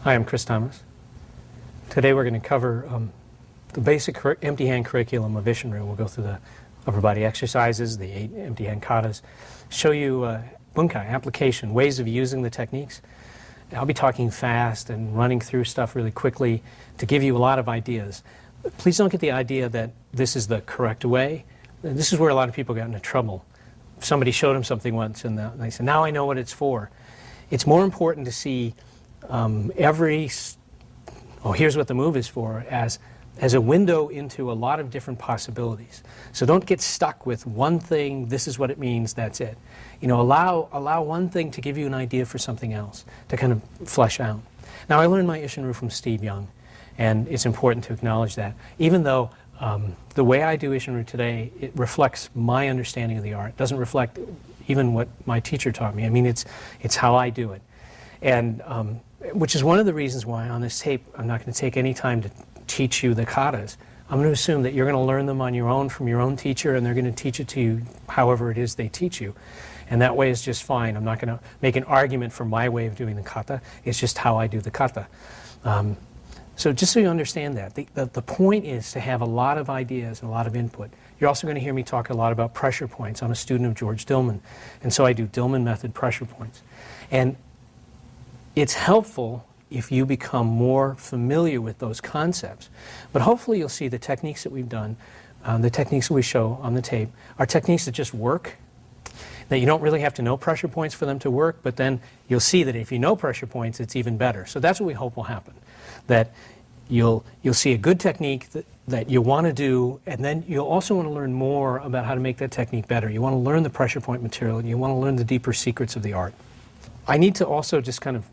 Hi, I'm Chris Thomas. Today we're going to cover the basic empty hand curriculum of Isshinryu. We'll go through the upper body exercises, the 8 empty hand katas, show you bunkai, application, ways of using the techniques. I'll be talking fast and running through stuff really quickly to give you a lot of ideas. Please don't get the idea that this is the correct way. This is where a lot of people got into trouble. Somebody showed them something once and they said, now I know what it's for. It's more important to see here's what the move is for, as a window into a lot of different possibilities. So don't get stuck with one thing, this is what it means, that's it. You know, allow one thing to give you an idea for something else, to kind of flesh out. Now, I learned my Isshinryu from Steve Young, and it's important to acknowledge that. Even though the way I do Isshinryu today, it reflects my understanding of the art. It doesn't reflect even what my teacher taught me. I mean, it's how I do it. And which is one of the reasons why on this tape I'm not going to take any time to teach you the katas. I'm going to assume that you're going to learn them on your own from your own teacher, and they're going to teach it to you however it is they teach you. And that way is just fine. I'm not going to make an argument for my way of doing the kata. It's just how I do the kata. So just so you understand that, the point is to have a lot of ideas and a lot of input. You're also going to hear me talk a lot about pressure points. I'm a student of George Dillman, and so I do Dillman method pressure points. And it's helpful if you become more familiar with those concepts. But hopefully you'll see the techniques that we've done, the techniques that we show on the tape, are techniques that just work, that you don't really have to know pressure points for them to work, but then you'll see that if you know pressure points, it's even better. So that's what we hope will happen, that you'll see a good technique that you want to do, and then you'll also want to learn more about how to make that technique better. You want to learn the pressure point material, and you want to learn the deeper secrets of the art. I need to also just kind of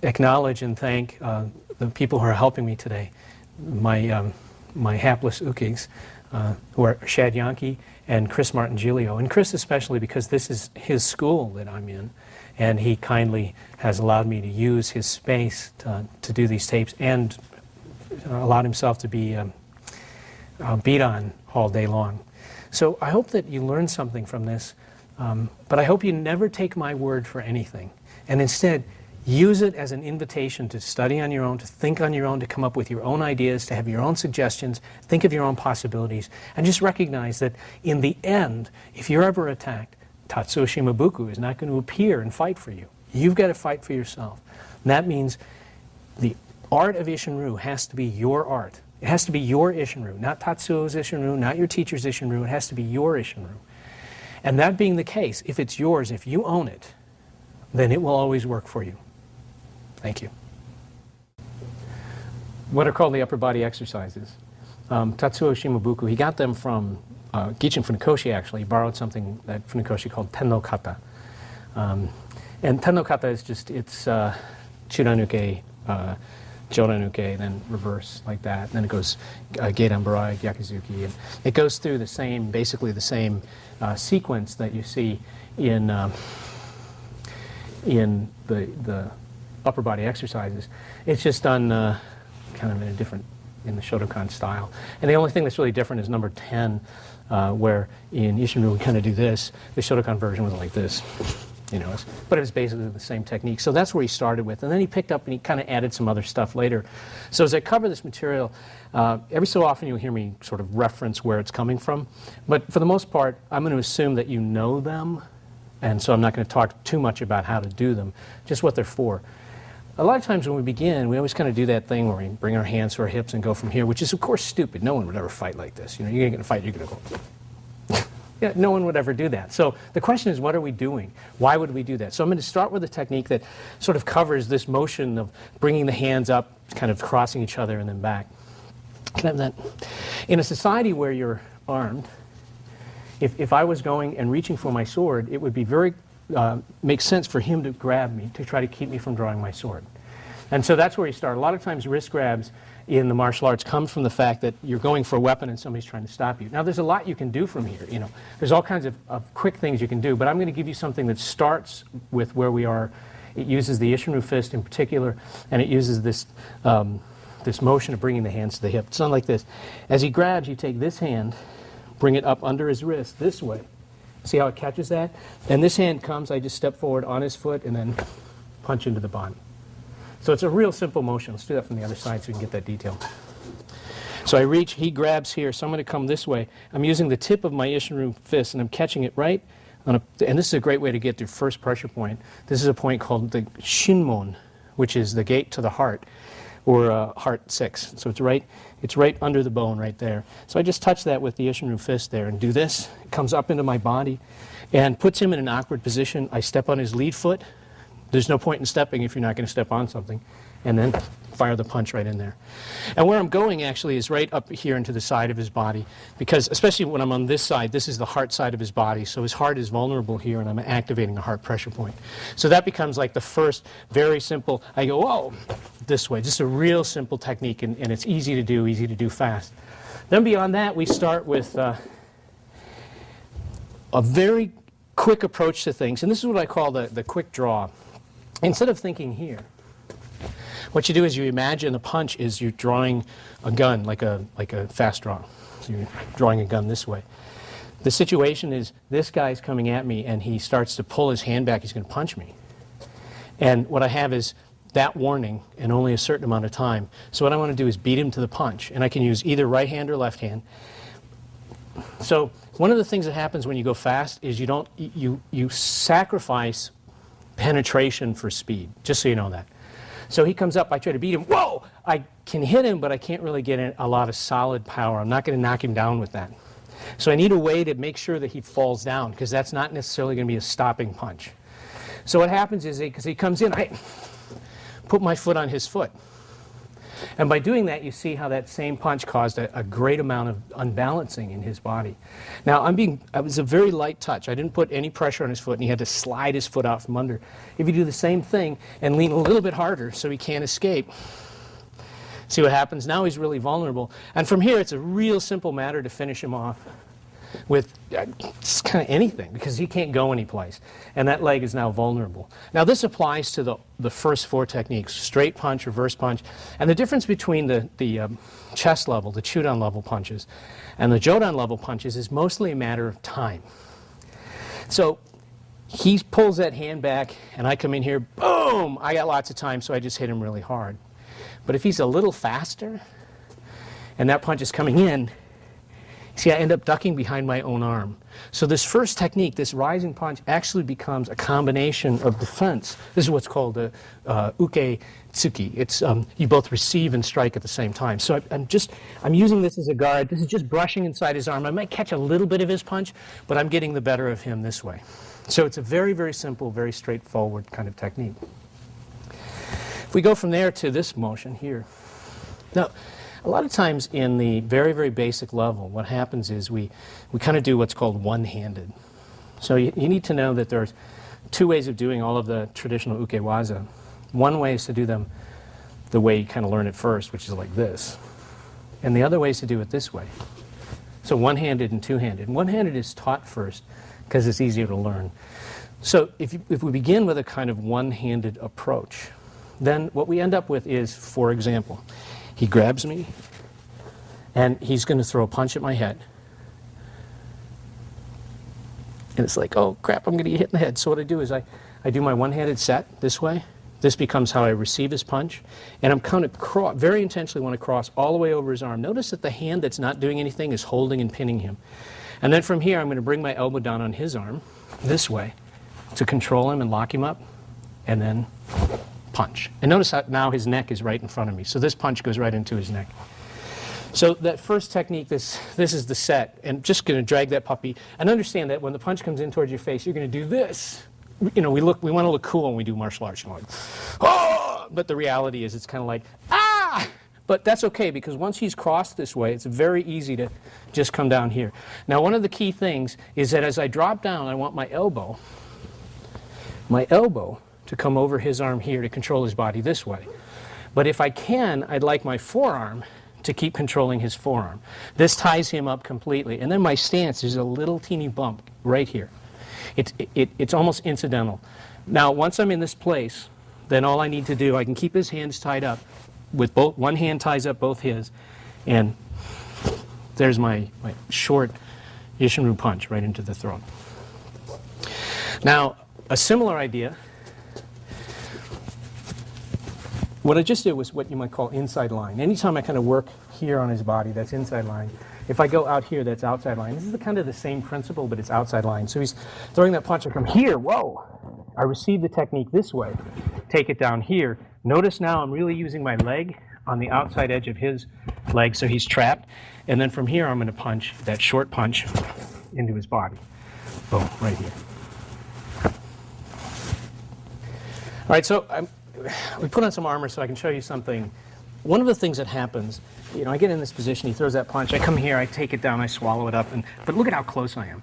acknowledge and thank the people who are helping me today, my hapless Ukis, who are Shad Yankee and Chris Martingilio, and Chris especially because this is his school that I'm in, and he kindly has allowed me to use his space to do these tapes, and allowed himself to be beat on all day long. So I hope that you learn something from this, but I hope you never take my word for anything, and instead use it as an invitation to study on your own, to think on your own, to come up with your own ideas, to have your own suggestions, think of your own possibilities, and just recognize that in the end, if you're ever attacked, Tatsuo Shimabuku is not going to appear and fight for you. You've got to fight for yourself. And that means the art of Isshinryu has to be your art. It has to be your Isshinryu, not Tatsuo's Isshinryu, not your teacher's Isshinryu. It has to be your Isshinryu. And that being the case, if it's yours, if you own it, then it will always work for you. Thank you. What are called the upper body exercises. Tatsuo Shimabuku, he got them from Gichin Funakoshi actually. He borrowed something that Funakoshi called Tenno Kata. And Tenno Kata is just, it's Churanuke, Joranuke, then reverse like that. And then it goes Geidan Barai, Gyakuzuki. And it goes through the same, basically the same sequence that you see in the upper body exercises. It's just done kind of in a different, in the Shotokan style. And the only thing that's really different is number 10, where in Isshinryu we kind of do this. The Shotokan version was like this, you know, but it was basically the same technique. So that's where he started with. And then he picked up and he kind of added some other stuff later. So as I cover this material, every so often you'll hear me sort of reference where it's coming from. But for the most part, I'm going to assume that you know them. And so I'm not going to talk too much about how to do them, just what they're for. A lot of times when we begin, we always kind of do that thing where we bring our hands to our hips and go from here, which is of course stupid. No one would ever fight like this. You know, you're going to fight, you're going to go. Yeah, no one would ever do that. So the question is, what are we doing? Why would we do that? So I'm going to start with a technique that sort of covers this motion of bringing the hands up, kind of crossing each other and then back. Can I have that? In a society where you're armed, if I was going and reaching for my sword, it would be very makes sense for him to grab me, to try to keep me from drawing my sword. And so that's where you start. A lot of times wrist grabs in the martial arts come from the fact that you're going for a weapon and somebody's trying to stop you. Now there's a lot you can do from here, you know. There's all kinds of quick things you can do, but I'm going to give you something that starts with where we are. It uses the Isshinryu fist in particular, and it uses this, this motion of bringing the hands to the hip. It's not like this. As he grabs, you take this hand, bring it up under his wrist this way. See how it catches that? And this hand comes, I just step forward on his foot and then punch into the body. So it's a real simple motion. Let's do that from the other side so we can get that detail. So I reach, he grabs here, so I'm going to come this way. I'm using the tip of my Ishinryu fist, and I'm catching it right on and this is a great way to get the first pressure point. This is a point called the Shinmon, which is the gate to the heart, or heart 6. So it's right under the bone right there. So I just touch that with the Ishinryu fist there and do this. It comes up into my body and puts him in an awkward position. I step on his lead foot. There's no point in stepping if you're not going to step on something. And then fire the punch right in there. And where I'm going actually is right up here into the side of his body, because especially when I'm on this side, this is the heart side of his body, so his heart is vulnerable here, and I'm activating a heart pressure point. So that becomes like the first very simple, I go, whoa, this way. Just a real simple technique, and it's easy to do fast. Then beyond that, we start with a very quick approach to things, and this is what I call the quick draw. Instead of thinking here, what you do is you imagine the punch is you're drawing a gun, like a fast draw. So you're drawing a gun this way. The situation is this guy's coming at me and he starts to pull his hand back, he's going to punch me. And what I have is that warning and only a certain amount of time. So what I want to do is beat him to the punch. And I can use either right hand or left hand. So one of the things that happens when you go fast is you sacrifice penetration for speed, just so you know that. So he comes up, I try to beat him. Whoa! I can hit him, but I can't really get a lot of solid power. I'm not going to knock him down with that. So I need a way to make sure that he falls down, because that's not necessarily going to be a stopping punch. So what happens is, because he comes in, I put my foot on his foot. And by doing that, you see how that same punch caused a great amount of unbalancing in his body. Now, it was a very light touch. I didn't put any pressure on his foot, and he had to slide his foot out from under. If you do the same thing and lean a little bit harder so he can't escape, see what happens? Now he's really vulnerable. And from here, it's a real simple matter to finish him off with just kind of anything, because he can't go anyplace. And that leg is now vulnerable. Now this applies to the first 4 techniques: straight punch, reverse punch. And the difference between the chest level, the Chudan level punches, and the Jodan level punches is mostly a matter of time. So he pulls that hand back, and I come in here, boom! I got lots of time, so I just hit him really hard. But if he's a little faster, and that punch is coming in, see, I end up ducking behind my own arm. So this first technique, this rising punch, actually becomes a combination of defense. This is what's called a uke tsuki. It's you both receive and strike at the same time. So I'm using this as a guard. This is just brushing inside his arm. I might catch a little bit of his punch, but I'm getting the better of him this way. So it's a very, very simple, very straightforward kind of technique. If we go from there to this motion here. Now, a lot of times in the very, very basic level, what happens is we kind of do what's called one-handed. So you need to know that there's 2 ways of doing all of the traditional ukewaza. One way is to do them the way you kind of learn it first, which is like this. And the other way is to do it this way. So one-handed and two-handed. One-handed is taught first because it's easier to learn. So if we begin with a kind of one-handed approach, then what we end up with is, for example, he grabs me, and he's going to throw a punch at my head. And it's like, oh, crap, I'm going to get hit in the head. So what I do is I do my one-handed set this way. This becomes how I receive his punch. And I'm kind of very intentionally want to cross all the way over his arm. Notice that the hand that's not doing anything is holding and pinning him. And then from here, I'm going to bring my elbow down on his arm this way to control him and lock him up, and then punch. And notice how now his neck is right in front of me. So this punch goes right into his neck. So that first technique, this is the set. And just going to drag that puppy. And understand that when the punch comes in towards your face, you're going to do this. You know, we want to look cool when we do martial arts. You know, like, oh! But the reality is it's kind of like, ah! But that's okay, because once he's crossed this way, it's very easy to just come down here. Now, one of the key things is that as I drop down, I want my elbow to come over his arm here to control his body this way. But if I can, I'd like my forearm to keep controlling his forearm. This ties him up completely. And then my stance is a little teeny bump right here. It's almost incidental. Now, once I'm in this place, then all I need to do, I can keep his hands tied up with both, one hand ties up both his, and there's my short Ishinryu punch right into the throat. Now, a similar idea What I just did was what you might call inside line. Anytime I kind of work here on his body, that's inside line. If I go out here, that's outside line. This is kind of the same principle, but it's outside line. So he's throwing that punch from here. Whoa! I receive the technique this way. Take it down here. Notice now I'm really using my leg on the outside edge of his leg, so he's trapped. And then from here, I'm going to punch that short punch into his body. Boom, right here. All right, so we put on some armor so I can show you something. One of the things that happens, you know, I get in this position, he throws that punch, I come here, I take it down, I swallow it up, but look at how close I am.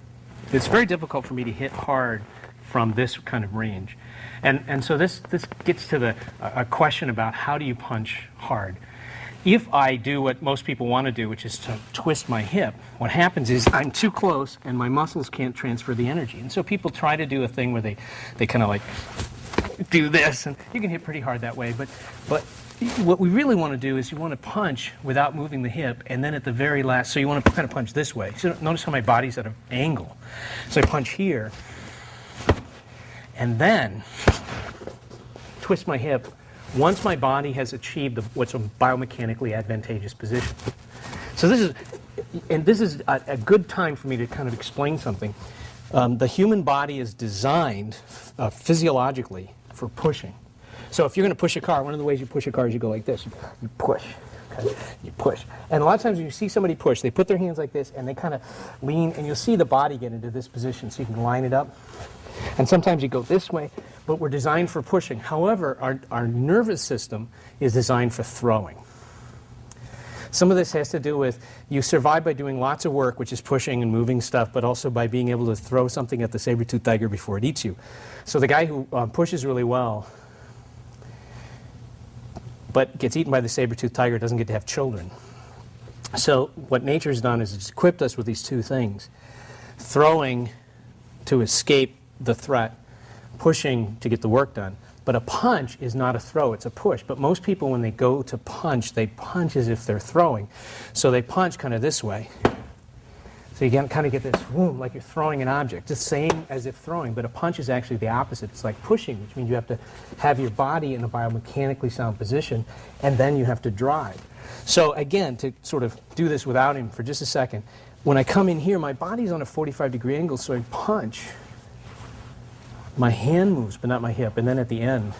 It's very difficult for me to hit hard from this kind of range. And so this gets to a question about how do you punch hard. If I do what most people want to do, which is to twist my hip, what happens is I'm too close and my muscles can't transfer the energy. And so people try to do a thing where they kind of like do this, and you can hit pretty hard that way, but what we really want to do is you want to punch without moving the hip, and then at the very last, so you want to kind of punch this way. So notice how my body's at an angle. So I punch here, and then twist my hip once my body has achieved what's a biomechanically advantageous position. So this is a good time for me to kind of explain something. The human body is designed physiologically for pushing. So if you're going to push a car, one of the ways you push a car is you go like this. You push. Okay? You push. And a lot of times when you see somebody push, they put their hands like this and they kind of lean, and you'll see the body get into this position so you can line it up. And sometimes you go this way, but we're designed for pushing. However, our nervous system is designed for throwing. Some of this has to do with you survive by doing lots of work, which is pushing and moving stuff, but also by being able to throw something at the saber-toothed tiger before it eats you. So the guy who pushes really well but gets eaten by the saber-toothed tiger doesn't get to have children. So what nature's done is it's equipped us with these two things. Throwing to escape the threat, pushing to get the work done. But a punch is not a throw, it's a push. But most people, when they go to punch, they punch as if they're throwing. So they punch kind of this way. So you kind of get this, boom, like you're throwing an object. The same as if throwing, but a punch is actually the opposite. It's like pushing, which means you have to have your body in a biomechanically sound position, and then you have to drive. So again, to sort of do this without him for just a second, when I come in here, my body's on a 45-degree angle, so I punch. My hand moves, but not my hip. And then at the end,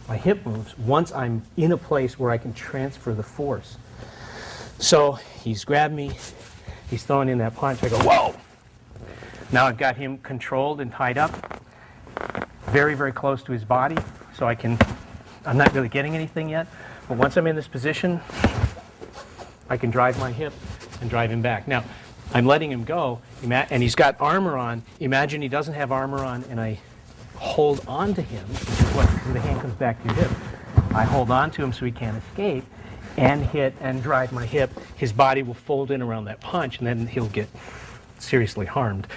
my hip moves once I'm in a place where I can transfer the force. So he's grabbed me. He's throwing in that punch. I go, whoa! Now I've got him controlled and tied up, very, very close to his body. So I'm not really getting anything yet. But once I'm in this position, I can drive my hip and drive him back. Now, I'm letting him go, and he's got armor on. Imagine he doesn't have armor on, and I hold on to him, which is what, when the hand comes back to your hip. I hold on to him so he can't escape, and hit and drive my hip. His body will fold in around that punch, and then he'll get seriously harmed.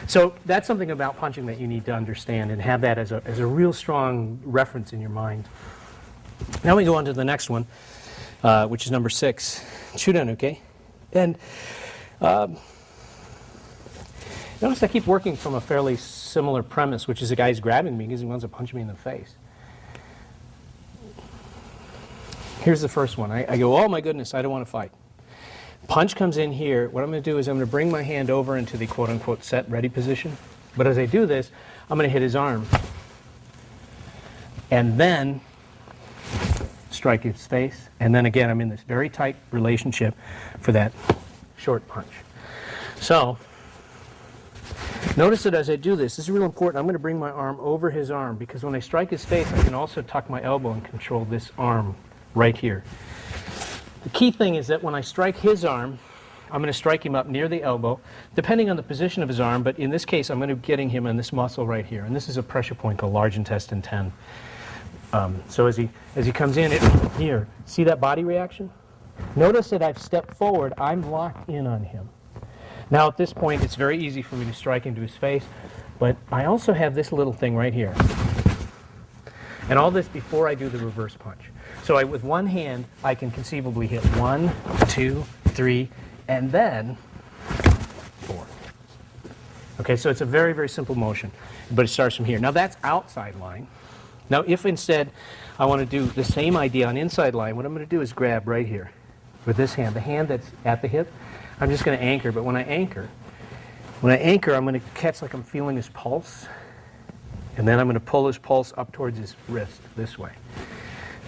So that's something about punching that you need to understand and have that as a real strong reference in your mind. Now we go on to the next one, which is number 6, Chudanuke. And notice I keep working from a fairly similar premise, which is the guy's grabbing me because he wants to punch me in the face. Here's the first one. I go, oh my goodness, I don't want to fight. Punch comes in here. What I'm going to do is I'm going to bring my hand over into the quote-unquote set ready position. But as I do this, I'm going to hit his arm. And then strike his face. And then again, I'm in this very tight relationship for that short punch. So notice that as I do this is real important. I'm going to bring my arm over his arm because when I strike his face, I can also tuck my elbow and control this arm right here. The key thing is that when I strike his arm, I'm going to strike him up near the elbow, depending on the position of his arm, but in this case, I'm going to be getting him on this muscle right here. And this is a pressure point called large intestine 10. So as he comes in, here, see that body reaction? Notice that I've stepped forward, I'm locked in on him. Now at this point, it's very easy for me to strike him to his face, but I also have this little thing right here. And all this before I do the reverse punch. So with one hand, I can conceivably hit 1, 2, 3, and then 4. Okay, so it's a very, very simple motion, but it starts from here. Now that's outside line. Now, if instead I want to do the same idea on inside line, what I'm going to do is grab right here with this hand, the hand that's at the hip. I'm just going to anchor, but when I anchor, I'm going to catch like I'm feeling his pulse, and then I'm going to pull his pulse up towards his wrist this way.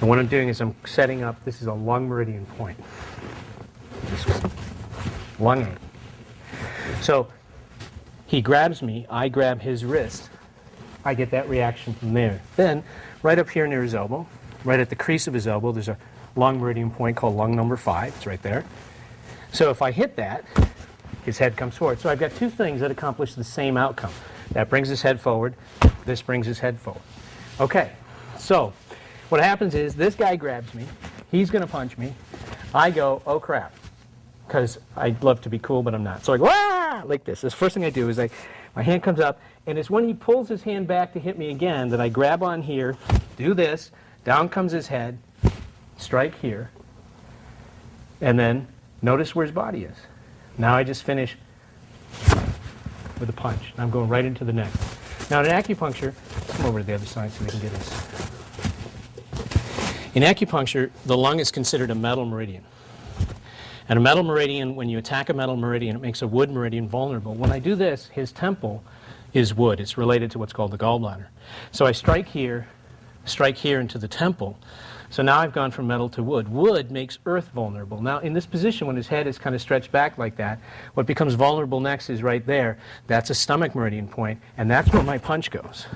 And what I'm doing is I'm setting up, this is a lung meridian point. This way. Lung aim. So he grabs me, I grab his wrist. I get that reaction from there. Then, right up here near his elbow, right at the crease of his elbow, there's a lung meridian point called lung number 5. It's right there. So if I hit that, his head comes forward. So I've got two things that accomplish the same outcome. That brings his head forward. This brings his head forward. Okay, so what happens is this guy grabs me. He's going to punch me. I go, oh crap, because I'd love to be cool, but I'm not. So I go, ah, like this. This first thing I do is my hand comes up, and it's when he pulls his hand back to hit me again that I grab on here, do this, down comes his head, strike here, and then notice where his body is. Now I just finish with a punch. I'm going right into the neck. Now in acupuncture, come over to the other side so we can get this. In acupuncture, the lung is considered a metal meridian. And a metal meridian, when you attack a metal meridian, it makes a wood meridian vulnerable. When I do this, his temple is wood. It's related to what's called the gallbladder. So I strike here into the temple. So now I've gone from metal to wood. Wood makes earth vulnerable. Now in this position, when his head is kind of stretched back like that, what becomes vulnerable next is right there. That's a stomach meridian point, and that's where my punch goes.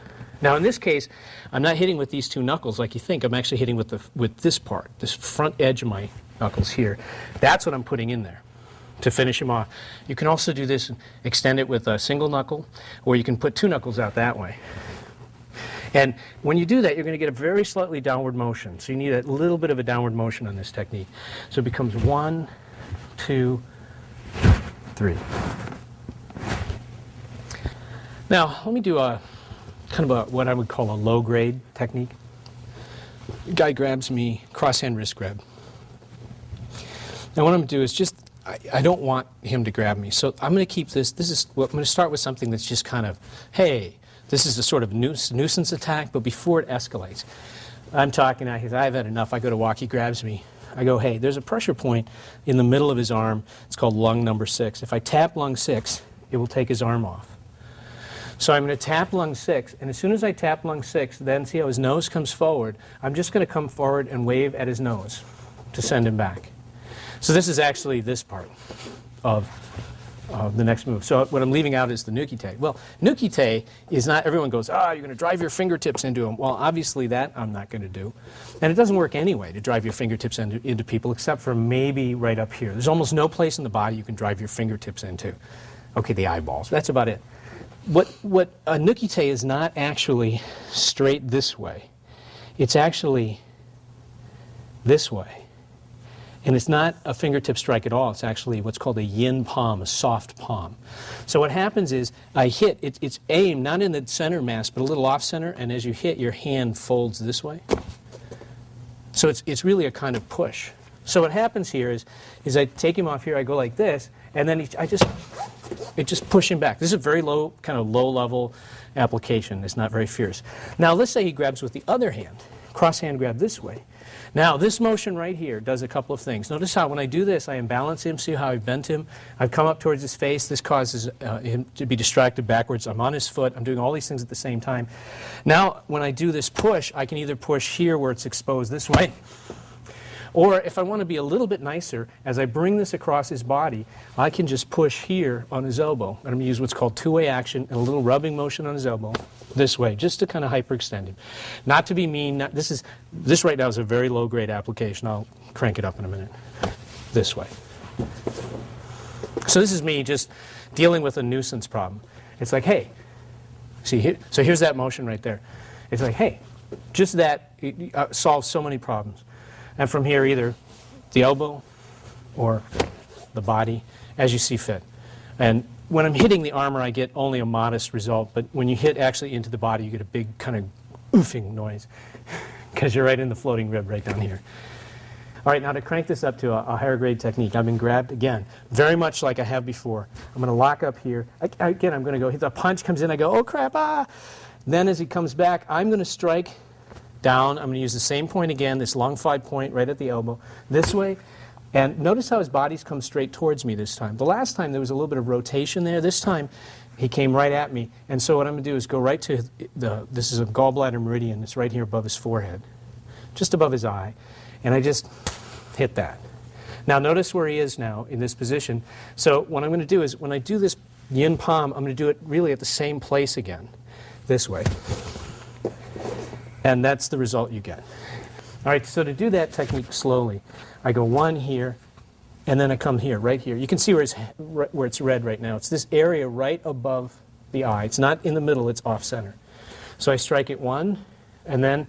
Now in this case, I'm not hitting with these two knuckles like you think. I'm actually hitting with this part, this front edge of my knuckles here. That's what I'm putting in there to finish him off. You can also do this and extend it with a single knuckle, or you can put two knuckles out that way. And when you do that, you're going to get a very slightly downward motion. So you need a little bit of a downward motion on this technique. So it becomes 1, 2, 3. Now, let me do a kind of what I would call a low-grade technique. The guy grabs me, cross-hand wrist grab. Now what I'm going to do is just, I don't want him to grab me. So I'm going to keep this, I'm going to start with something that's just kind of, hey, this is a sort of nuisance attack, but before it escalates. I'm talking, I've had enough, I go to walk, he grabs me. I go, hey, there's a pressure point in the middle of his arm. It's called lung number 6. If I tap lung 6, it will take his arm off. So I'm going to tap lung 6, and as soon as I tap lung 6, then see how his nose comes forward, I'm just going to come forward and wave at his nose to send him back. So this is actually this part of the next move. So what I'm leaving out is the nukite. Well, nukite is not, everyone goes, you're going to drive your fingertips into him. Well, obviously that I'm not going to do. And it doesn't work anyway to drive your fingertips into people, except for maybe right up here. There's almost no place in the body you can drive your fingertips into. Okay, the eyeballs. That's about it. What a nukite is not actually straight this way. It's actually this way. And it's not a fingertip strike at all. It's actually what's called a yin palm, a soft palm. So what happens is I hit, it's aimed not in the center mass, but a little off center, and as you hit, your hand folds this way. So it's really a kind of push. So what happens here is I take him off here, I go like this, and then I just push him back. This is a very low, kind of low-level application. It's not very fierce. Now let's say he grabs with the other hand, cross-hand grab this way. Now this motion right here does a couple of things. Notice how when I do this, I imbalance him. See how I've bent him? I've come up towards his face. This causes him to be distracted backwards. I'm on his foot. I'm doing all these things at the same time. Now when I do this push, I can either push here where it's exposed this way, or if I want to be a little bit nicer, as I bring this across his body, I can just push here on his elbow. And I'm going to use what's called two-way action and a little rubbing motion on his elbow this way, just to kind of hyperextend him. Not to be mean. This right now is a very low-grade application. I'll crank it up in a minute. This way. So this is me just dealing with a nuisance problem. It's like, hey, see here. So here's that motion right there. It's like, hey, just that solves so many problems. And from here, either the elbow or the body, as you see fit. And when I'm hitting the armor, I get only a modest result. But when you hit actually into the body, you get a big kind of oofing noise because you're right in the floating rib right down here. All right, now to crank this up to a higher grade technique, I've been grabbed again, very much like I have before. I'm going to lock up here. Again, I'm going to go, the punch comes in, I go, oh crap, ah! Then as he comes back, I'm going to strike down. I'm going to use the same point again, this long 5 point right at the elbow, this way. And notice how his body's come straight towards me this time. The last time there was a little bit of rotation there. This time he came right at me. And so what I'm going to do is go right to this is a gallbladder meridian. It's right here above his forehead, just above his eye. And I just hit that. Now notice where he is now in this position. So what I'm going to do is when I do this yin palm, I'm going to do it really at the same place again, this way. And that's the result you get. All right, so to do that technique slowly, I go one here, and then I come here, right here. You can see where it's red right now. It's this area right above the eye. It's not in the middle, it's off center. So I strike it one, and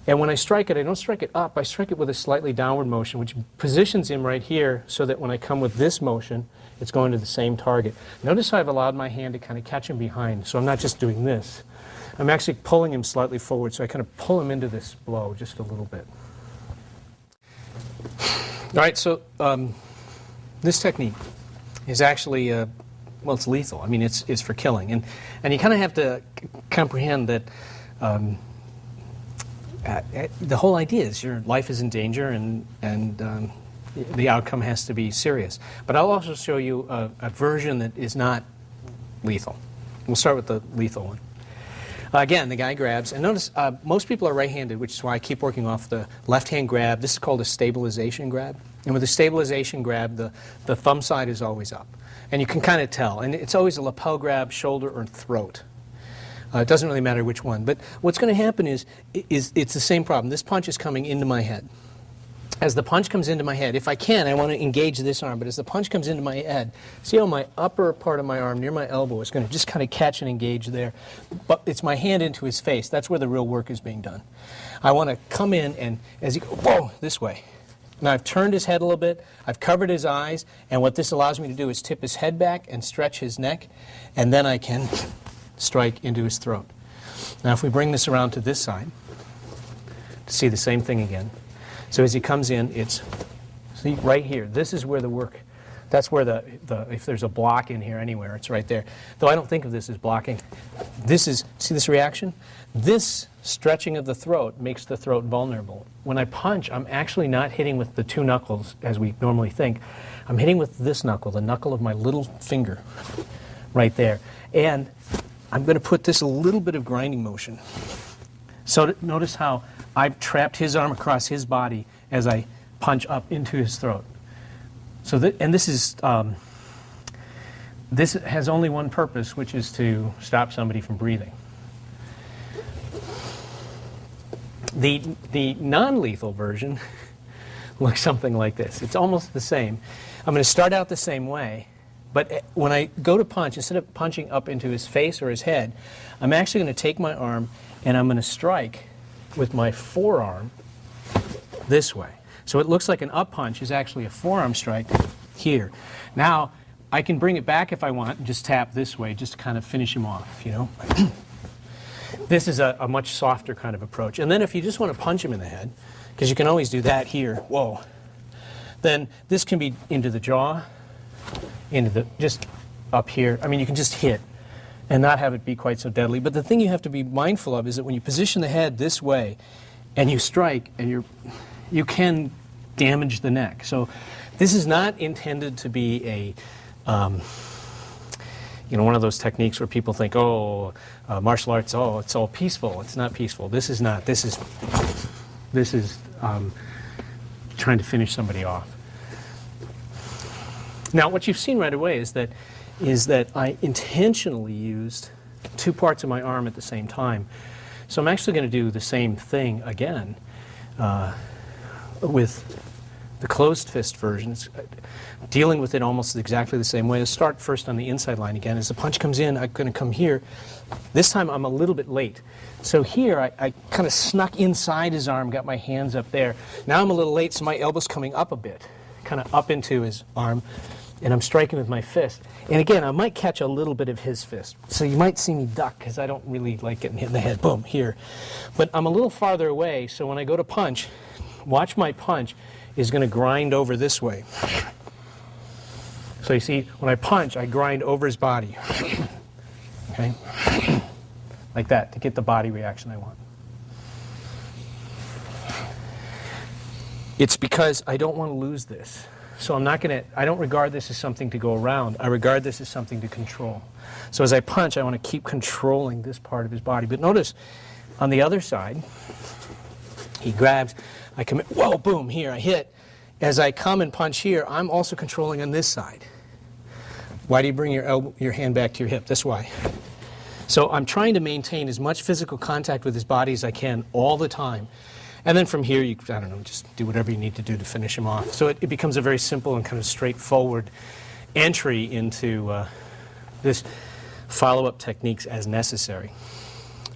when I strike it, I don't strike it up, I strike it with a slightly downward motion, which positions him right here so that when I come with this motion, it's going to the same target. Notice how I've allowed my hand to kind of catch him behind, so I'm not just doing this. I'm actually pulling him slightly forward, so I kind of pull him into this blow just a little bit. All right, so this technique is actually, well, it's lethal. I mean, it's for killing. And you kind of have to comprehend that the whole idea is your life is in danger and the outcome has to be serious. But I'll also show you a version that is not lethal. We'll start with the lethal one. Again, the guy grabs, and notice most people are right-handed, which is why I keep working off the left-hand grab. This is called a stabilization grab. And with a stabilization grab, the thumb side is always up. And you can kind of tell. And it's always a lapel grab, shoulder, or throat. It doesn't really matter which one. But what's going to happen is it's the same problem. This punch is coming into my head. As the punch comes into my head, if I can, I want to engage this arm, but as the punch comes into my head, see how my upper part of my arm near my elbow is going to just kind of catch and engage there. But it's my hand into his face. That's where the real work is being done. I want to come in and, as he goes, whoa, this way. Now I've turned his head a little bit, I've covered his eyes, and what this allows me to do is tip his head back and stretch his neck, and then I can strike into his throat. Now if we bring this around to this side, to see the same thing again. So as he comes in, it's, see, right here. This is where the work, that's where if there's a block in here anywhere, it's right there. Though I don't think of this as blocking. This is, see this reaction? This stretching of the throat makes the throat vulnerable. When I punch, I'm actually not hitting with the two knuckles as we normally think. I'm hitting with this knuckle, the knuckle of my little finger, right there. And I'm going to put this a little bit of grinding motion. So notice how I've trapped his arm across his body as I punch up into his throat. So this has only one purpose, which is to stop somebody from breathing. The non-lethal version looks something like this. It's almost the same. I'm going to start out the same way, but when I go to punch, instead of punching up into his face or his head, I'm actually going to take my arm and I'm going to strike with my forearm this way. So it looks like an up punch is actually a forearm strike here. Now, I can bring it back if I want and just tap this way just to kind of finish him off, you know. This is a much softer kind of approach. And then if you just want to punch him in the head, because you can always do that here, whoa, then this can be into the jaw, just up here. I mean, you can just hit and not have it be quite so deadly. But the thing you have to be mindful of is that when you position the head this way and you strike, and you can damage the neck. So this is not intended to be a, one of those techniques where people think, oh, martial arts, oh, it's all peaceful. It's not peaceful. This is not. This is trying to finish somebody off. Now, what you've seen right away is that I intentionally used two parts of my arm at the same time. So I'm actually going to do the same thing again with the closed fist versions, dealing with it almost exactly the same way. Let's start first on the inside line again. As the punch comes in, I'm going to come here. This time I'm a little bit late. So here I kind of snuck inside his arm, got my hands up there. Now I'm a little late, so my elbow's coming up a bit, kind of up into his arm, and I'm striking with my fist. And again, I might catch a little bit of his fist. So you might see me duck, because I don't really like getting hit in the head. Boom, here. But I'm a little farther away, so when I go to punch, watch my punch is going to grind over this way. So you see, when I punch, I grind over his body. Okay? Like that, to get the body reaction I want. It's because I don't want to lose this. So I don't regard this as something to go around. I regard this as something to control. So as I punch, I want to keep controlling this part of his body. But notice, on the other side, he grabs, I commit, whoa, boom, here, I hit. As I come and punch here, I'm also controlling on this side. Why do you bring your hand back to your hip? That's why. So I'm trying to maintain as much physical contact with his body as I can all the time. And then from here, I don't know, just do whatever you need to do to finish him off. So it becomes a very simple and kind of straightforward entry into this follow-up techniques as necessary.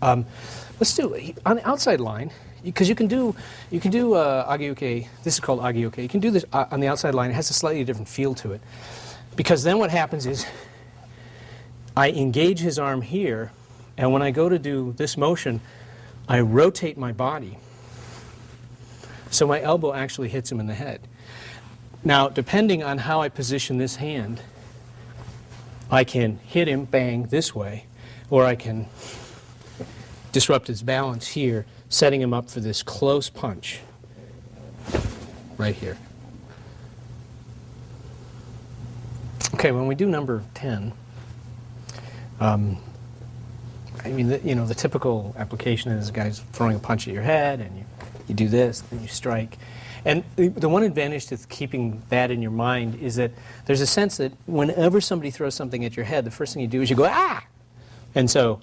Let's do it. On the outside line, because you can do Age-Uke. This is called Age-Uke. You can do this on the outside line. It has a slightly different feel to it. Because then what happens is I engage his arm here, and when I go to do this motion, I rotate my body. So my elbow actually hits him in the head. Now, depending on how I position this hand, I can hit him, bang, this way, or I can disrupt his balance here, setting him up for this close punch right here. Okay, when we do number 10, I mean, the typical application is guys throwing a punch at your head, and you do this, and you strike. And the one advantage to keeping that in your mind is that there's a sense that whenever somebody throws something at your head, the first thing you do is you go, ah! And so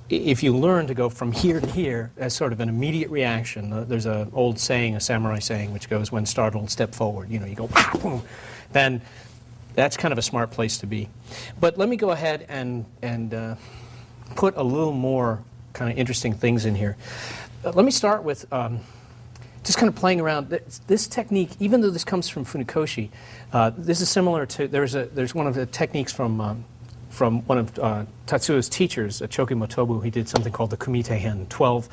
if you learn to go from here to here as sort of an immediate reaction, there's an old saying, a samurai saying, which goes, when startled, step forward. You go, ah, boom. Then that's kind of a smart place to be. But let me go ahead and put a little more kind of interesting things in here. Let me start with just kind of playing around. This technique, even though this comes from Funakoshi, this is similar to, there's one of the techniques from one of Tatsuo's teachers, Choki Motobu. He did something called the Kumite Hen, 12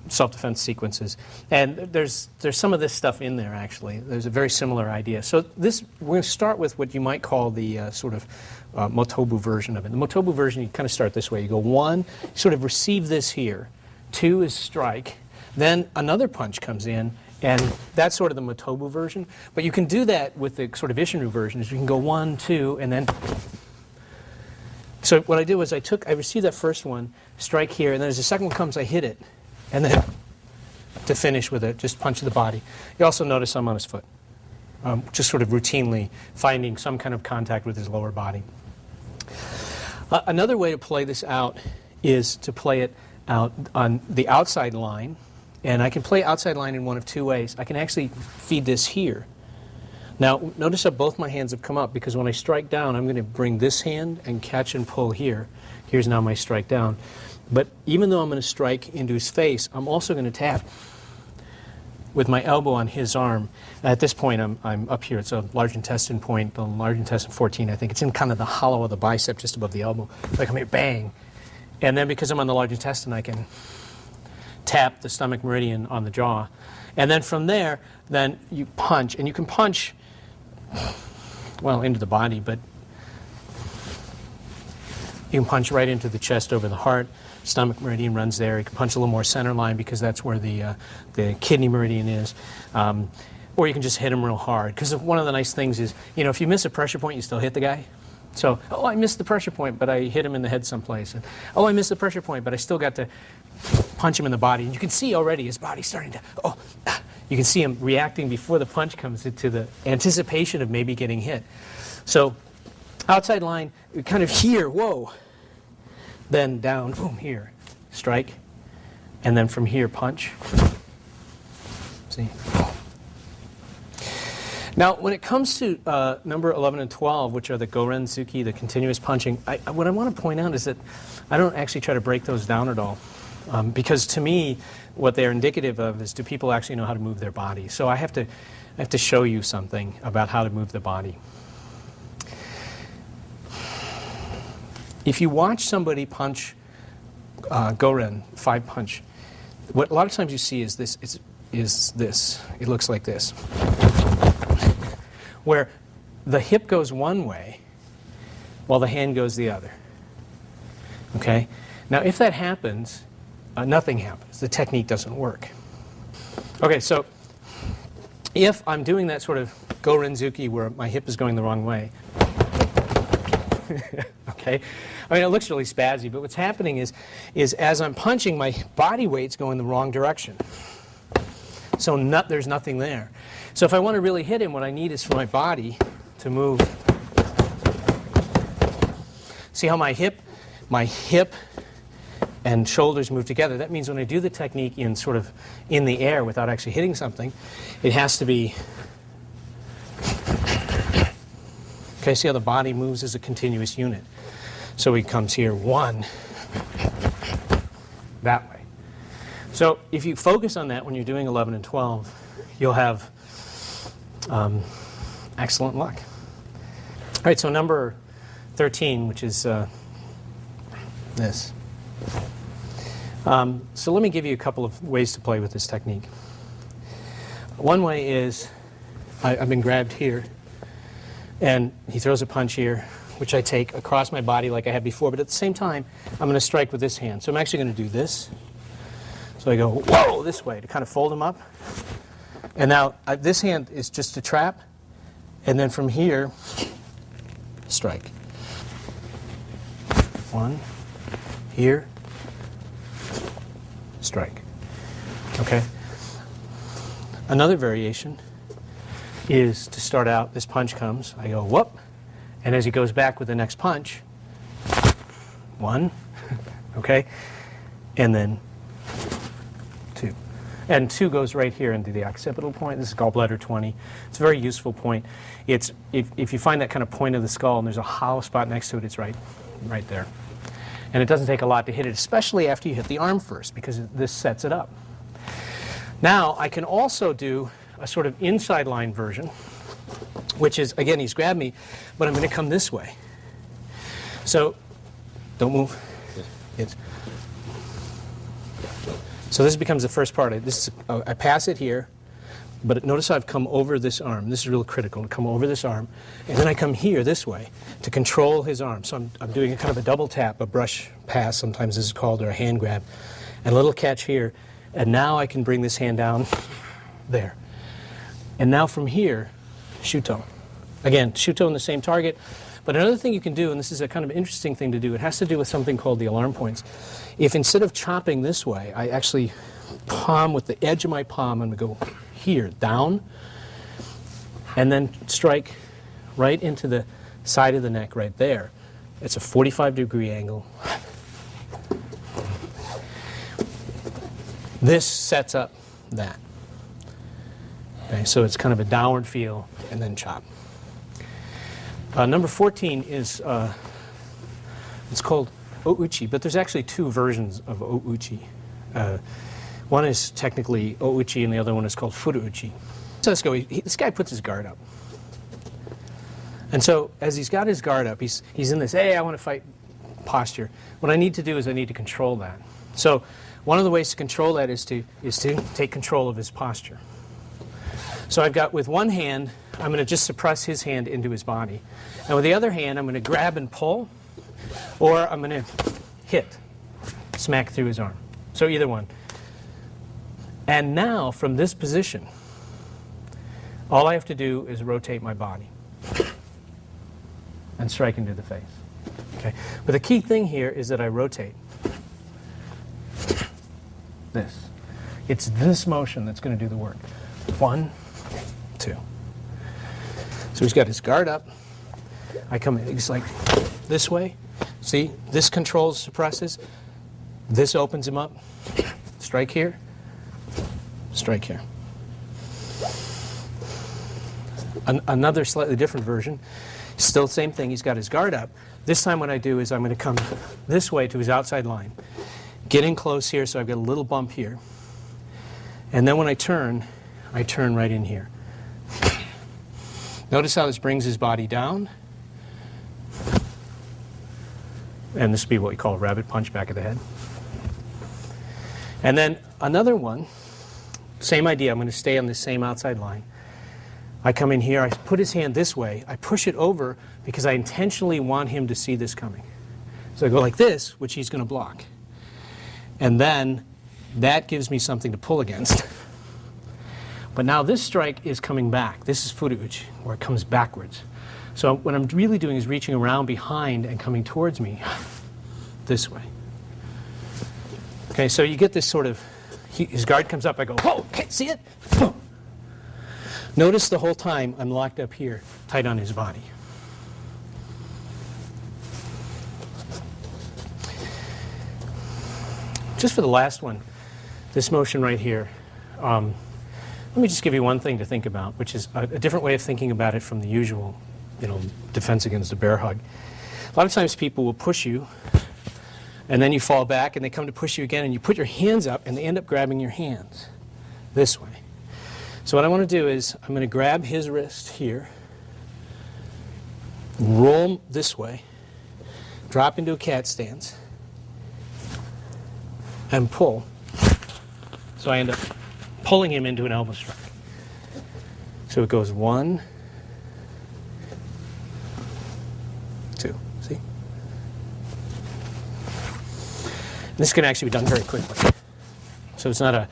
self-defense sequences. And there's some of this stuff in there, actually. There's a very similar idea. So we're going to start with what you might call the sort of Motobu version of it. The Motobu version, you kind of start this way. You go 1, you sort of receive this here. 2 is strike. Then another punch comes in, and that's sort of the Motobu version. But you can do that with the sort of Isshinryu version, is you can go 1, 2, and then... So what I did was I received that first one, strike here, and then as the second one comes, I hit it. And then to finish with it, just punch the body. You also notice I'm on his foot, just sort of routinely finding some kind of contact with his lower body. Another way to play this out is to play it out on the outside line. And I can play outside line in one of 2 ways. I can actually feed this here. Now, notice how both my hands have come up, because when I strike down, I'm going to bring this hand and catch and pull here. Here's now my strike down. But even though I'm going to strike into his face, I'm also going to tap with my elbow on his arm. At this point, I'm up here. It's a large intestine point, the large intestine 14, I think. It's in kind of the hollow of the bicep, just above the elbow. So I come here, bang. And then because I'm on the large intestine, I can tap the stomach meridian on the jaw. And then from there, then you punch. And you can punch, well, into the body, but you can punch right into the chest over the heart. Stomach meridian runs there. You can punch a little more center line, because that's where the kidney meridian is. Or you can just hit him real hard. Because one of the nice things is, if you miss a pressure point, you still hit the guy. So, oh, I missed the pressure point, but I hit him in the head someplace. And, oh, I missed the pressure point, but I still got to punch him in the body. And you can see already his body starting to, you can see him reacting before the punch comes into the anticipation of maybe getting hit. So outside line, kind of here, whoa. Then down, boom, here, strike. And then from here, punch. See? Now, when it comes to number 11 and 12, which are the Goren-Zuki, the continuous punching, what I want to point out is that I don't actually try to break those down at all. Because to me, what they're indicative of is, do people actually know how to move their body? So I have to show you something about how to move the body. If you watch somebody punch Goren, 5-punch, what a lot of times you see is this. It looks like this, where the hip goes one way while the hand goes the other. Okay? Now, if that happens, nothing happens. The technique doesn't work. Okay, so If I'm doing that sort of go-renzuki where my hip is going the wrong way, okay, I mean, it looks really spazzy, but what's happening is as I'm punching, my body weight's going the wrong direction. So there's nothing there. So if I want to really hit him, what I need is for my body to move. See how my hip and shoulders move together? That means when I do the technique in sort of in the air without actually hitting something, it has to be, okay, see how the body moves as a continuous unit. So he comes here, 1, that way. So if you focus on that when you're doing 11 and 12, you'll have excellent luck. All right, so number 13, which is this. So let me give you a couple of ways to play with this technique. One way is I've been grabbed here, and he throws a punch here, which I take across my body like I had before, but at the same time, I'm going to strike with this hand. So I'm actually going to do this. So I go, whoa, this way to kind of fold him up. And now this hand is just a trap, and then from here, strike. 1, here, strike. Okay? Another variation is to start out, this punch comes, I go whoop, and as he goes back with the next punch, 1, okay, and then 2. And 2 goes right here into the occipital point. This is gallbladder 20. It's a very useful point. It's if you find that kind of point of the skull and there's a hollow spot next to it, it's right there. And it doesn't take a lot to hit it, especially after you hit the arm first, because this sets it up. Now, I can also do a sort of inside line version, which is, again, he's grabbed me, but I'm going to come this way. So, don't move. So this becomes the first part. I pass it here, but notice how I've come over this arm. This is real critical, to come over this arm. And then I come here this way to control his arm. So I'm doing a kind of a double tap, a brush pass, sometimes this is called, or a hand grab. And a little catch here. And now I can bring this hand down there. And now from here, shuto. Again, shuto in the same target. But another thing you can do, and this is a kind of interesting thing to do, it has to do with something called the alarm points. If instead of chopping this way, I actually palm with the edge of my palm, I'm going to go here, down, and then strike right into the side of the neck right there. It's a 45-degree angle. This sets up that. Okay, so it's kind of a downward feel and then chop. Number 14 is, it's called ouchi, but there's actually 2 versions of ouchi. One is technically ouchi and the other one is called furuuchi. So let's go. This guy puts his guard up. And so as he's got his guard up, he's in this, hey, I want to fight posture. What I need to do is I need to control that. So one of the ways to control that is to take control of his posture. So I've got, with one hand, I'm going to just suppress his hand into his body. And with the other hand, I'm going to grab and pull, or I'm going to hit, smack through his arm. So either one. And now, from this position, all I have to do is rotate my body and strike into the face. Okay? But the key thing here is that I rotate this. It's this motion that's going to do the work. 1, 2. So he's got his guard up. I come in, he's like this way. See, this controls, suppresses. This opens him up. Strike here. Strike here. Another slightly different version. Still the same thing. He's got his guard up. This time what I do is I'm going to come this way to his outside line. Get in close here so I've got a little bump here. And then when I turn right in here. Notice how this brings his body down. And this would be what we call a rabbit punch, back of the head. And then another one, same idea. I'm going to stay on this same outside line. I come in here, I put his hand this way, I push it over because I intentionally want him to see this coming. So I go like this, which he's going to block. And then that gives me something to pull against. But now this strike is coming back. This is furuuchi, where it comes backwards. So what I'm really doing is reaching around behind and coming towards me this way. Okay, so you get this sort of, his guard comes up, I go, whoa, okay, see it? Boom. Notice the whole time I'm locked up here, tight on his body. Just for the last one, this motion right here, let me just give you one thing to think about, which is a different way of thinking about it from the usual, defense against a bear hug. A lot of times people will push you, and then you fall back, and they come to push you again, and you put your hands up, and they end up grabbing your hands this way. So what I want to do is I'm going to grab his wrist here, roll this way, drop into a cat stance, and pull. So I end up pulling him into an elbow strike. So it goes 1, 2. See? This can actually be done very quickly. So it's not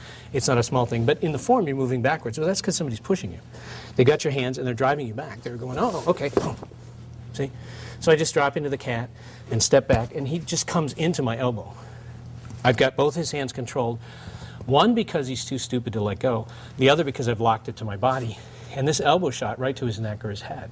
a small thing. But in the form, you're moving backwards. Well, that's because somebody's pushing you. They got your hands, and they're driving you back. They're going, oh, okay. Oh. See? So I just drop into the cat and step back, and he just comes into my elbow. I've got both his hands controlled. One, because he's too stupid to let go. The other, because I've locked it to my body. And this elbow shot right to his neck or his head.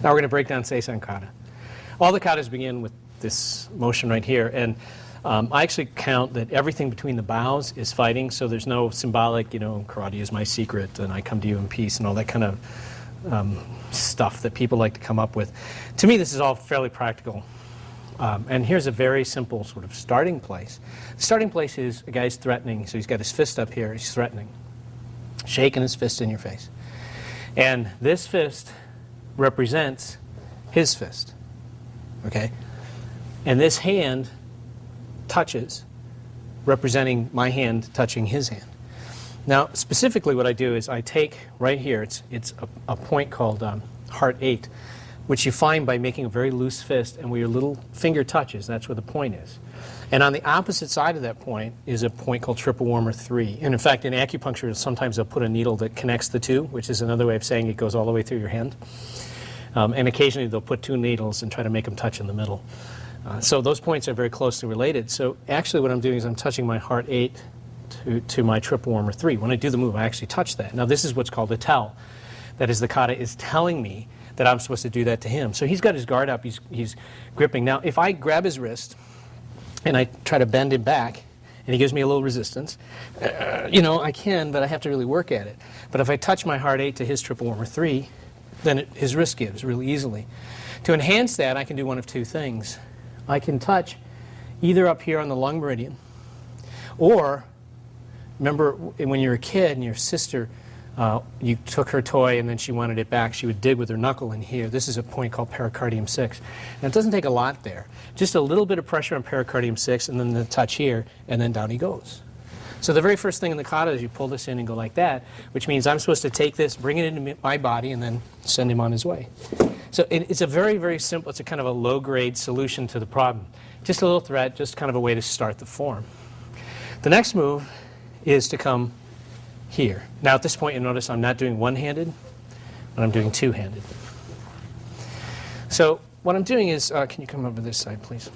Now we're going to break down Seisan kata. All the katas begin with this motion right here, and I actually count that everything between the bows is fighting, so there's no symbolic, karate is my secret, and I come to you in peace, and all that kind of stuff that people like to come up with. To me, this is all fairly practical. And here's a very simple sort of starting place. The starting place is a guy's threatening, so he's got his fist up here, he's threatening, shaking his fist in your face. And this fist represents his fist, okay? And this hand touches, representing my hand touching his hand. Now, specifically what I do is I take right here, it's a point called heart 8. which you find by making a very loose fist and where your little finger touches. That's where the point is. And on the opposite side of that point is a point called triple warmer 3. And in fact, in acupuncture, sometimes they'll put a needle that connects the two, which is another way of saying it goes all the way through your hand. And occasionally they'll put 2 needles and try to make them touch in the middle. So those points are very closely related. So actually what I'm doing is I'm touching my heart 8 to my triple warmer 3. When I do the move, I actually touch that. Now this is what's called a tell. That is, the kata is telling me that I'm supposed to do that to him. So he's got his guard up, he's gripping. Now if I grab his wrist and I try to bend him back, and he gives me a little resistance, you know, I can, but I have to really work at it. But if I touch my heart 8 to his triple warmer 3, then his wrist gives really easily. To enhance that, I can do one of 2 things. I can touch either up here on the lung meridian, or remember when you were a kid and your sister, you took her toy and then she wanted it back, she would dig with her knuckle in here. This is a point called pericardium 6. Now it doesn't take a lot there. Just a little bit of pressure on pericardium 6 and then the touch here, and then down he goes. So the very first thing in the kata is you pull this in and go like that, which means I'm supposed to take this, bring it into my body, and then send him on his way. So it's a very, very simple, it's a kind of a low-grade solution to the problem. Just a little threat, just kind of a way to start the form. The next move is to come here. Now at this point you notice I'm not doing one-handed, but I'm doing two-handed. So what I'm doing is, can you come over this side please?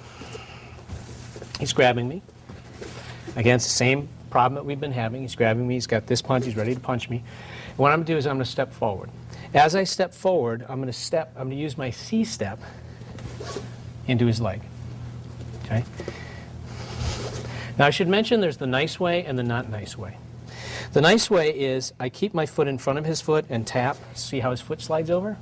He's grabbing me. Again, it's the same problem that we've been having. He's grabbing me, he's got this punch, he's ready to punch me. And what I'm going to do is I'm going to step forward. As I step forward, I'm going to use my C-step into his leg. Okay? Now I should mention there's the nice way and the not nice way. The nice way is I keep my foot in front of his foot and tap, see how his foot slides over?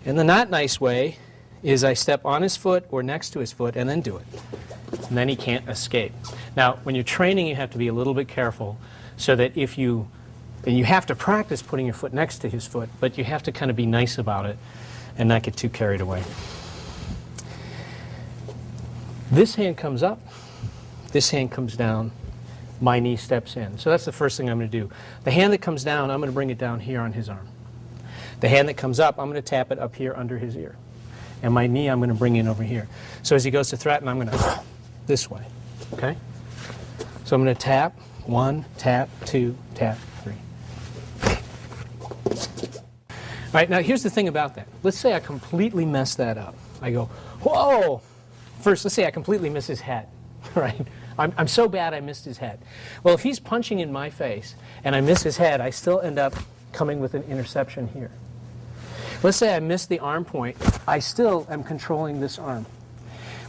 And the not nice way is I step on his foot or next to his foot and then do it. And then he can't escape. Now, when you're training, you have to be a little bit careful so that if you, and you have to practice putting your foot next to his foot, but you have to kind of be nice about it and not get too carried away. This hand comes up, this hand comes down, my knee steps in. So that's the first thing I'm going to do. The hand that comes down, I'm going to bring it down here on his arm. The hand that comes up, I'm going to tap it up here under his ear. And my knee, I'm going to bring in over here. So as he goes to threaten, I'm going to this way. Okay? So I'm going to tap, 1, tap, 2, tap, 3. All right, now here's the thing about that. Let's say I completely mess that up. I go, whoa! First, let's say I completely miss his head, right? I'm so bad I missed his head. Well, if he's punching in my face and I miss his head, I still end up coming with an interception here. Let's say I missed the arm point. I still am controlling this arm.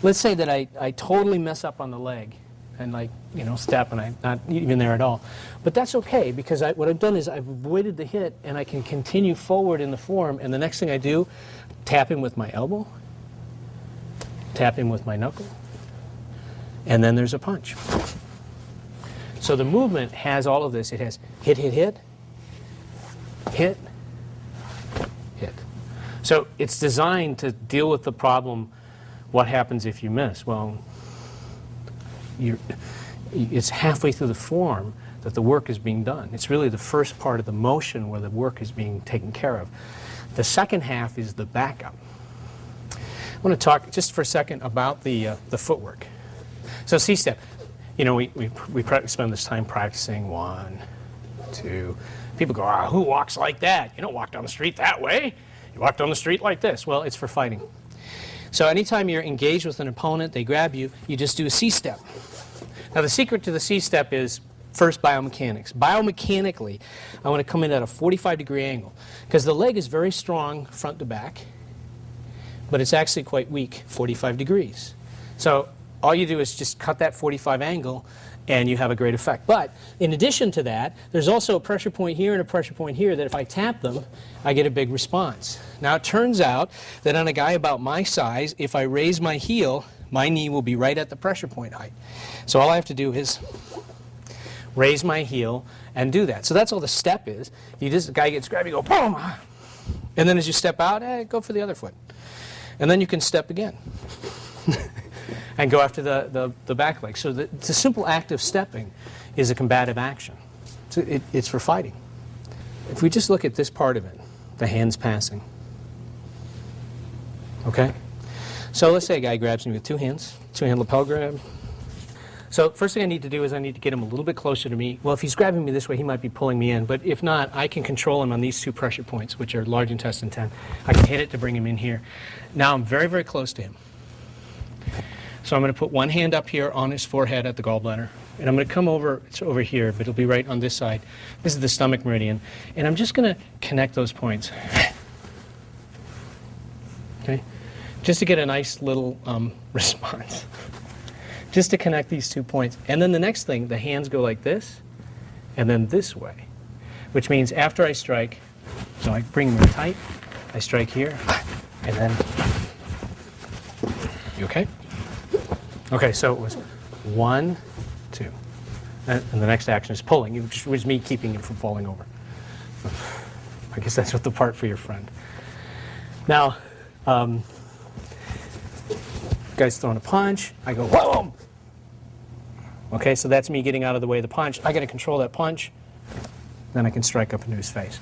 Let's say that I totally mess up on the leg and step and I'm not even there at all. But that's okay because what I've done is I've avoided the hit and I can continue forward in the form, and the next thing I do, tap him with my elbow, tap him with my knuckle, and then there's a punch. So the movement has all of this. It has hit, hit, hit, hit, hit. So it's designed to deal with the problem, what happens if you miss? Well, it's halfway through the form that the work is being done. It's really the first part of the motion where the work is being taken care of. The second half is the backup. I want to talk just for a second about the footwork. So C-step, we spend this time practicing 1, 2. People go, who walks like that? You don't walk down the street that way. You walk down the street like this. Well, it's for fighting. So anytime you're engaged with an opponent, they grab you, you just do a C-step. Now the secret to the C-step is first biomechanics. Biomechanically, I want to come in at a 45-degree angle because the leg is very strong front to back, but it's actually quite weak, 45 degrees. So all you do is just cut that 45 angle and you have a great effect. But in addition to that, there's also a pressure point here and a pressure point here that if I tap them, I get a big response. Now it turns out that on a guy about my size, if I raise my heel, my knee will be right at the pressure point height. So all I have to do is raise my heel and do that. So that's all the step is. The guy gets grabbed, you go boom! And then as you step out, go for the other foot. And then you can step again. And go after the back leg. So the simple act of stepping is a combative action. So it's for fighting. If we just look at this part of it, the hands passing. Okay? So let's say a guy grabs me with two hands, two-hand lapel grab. So first thing I need to do is I need to get him a little bit closer to me. Well, if he's grabbing me this way, he might be pulling me in. But if not, I can control him on these two pressure points, which are large intestine 10. I can hit it to bring him in here. Now I'm very, very close to him. So I'm going to put one hand up here on his forehead at the gallbladder. And I'm going to come over, it's over here, but it'll be right on this side. This is the stomach meridian. And I'm just going to connect those points. Okay? Just to get a nice little response. Just to connect these 2 points. And then the next thing, the hands go like this, and then this way. Which means after I strike, so I bring them tight, I strike here, and then, you okay? Okay, so it was 1, 2. And the next action is pulling, which was me keeping him from falling over. I guess that's what the part for your friend. Now, guy's throwing a punch, I go, whoa! Okay, so that's me getting out of the way of the punch. I got to control that punch, then I can strike up into his face.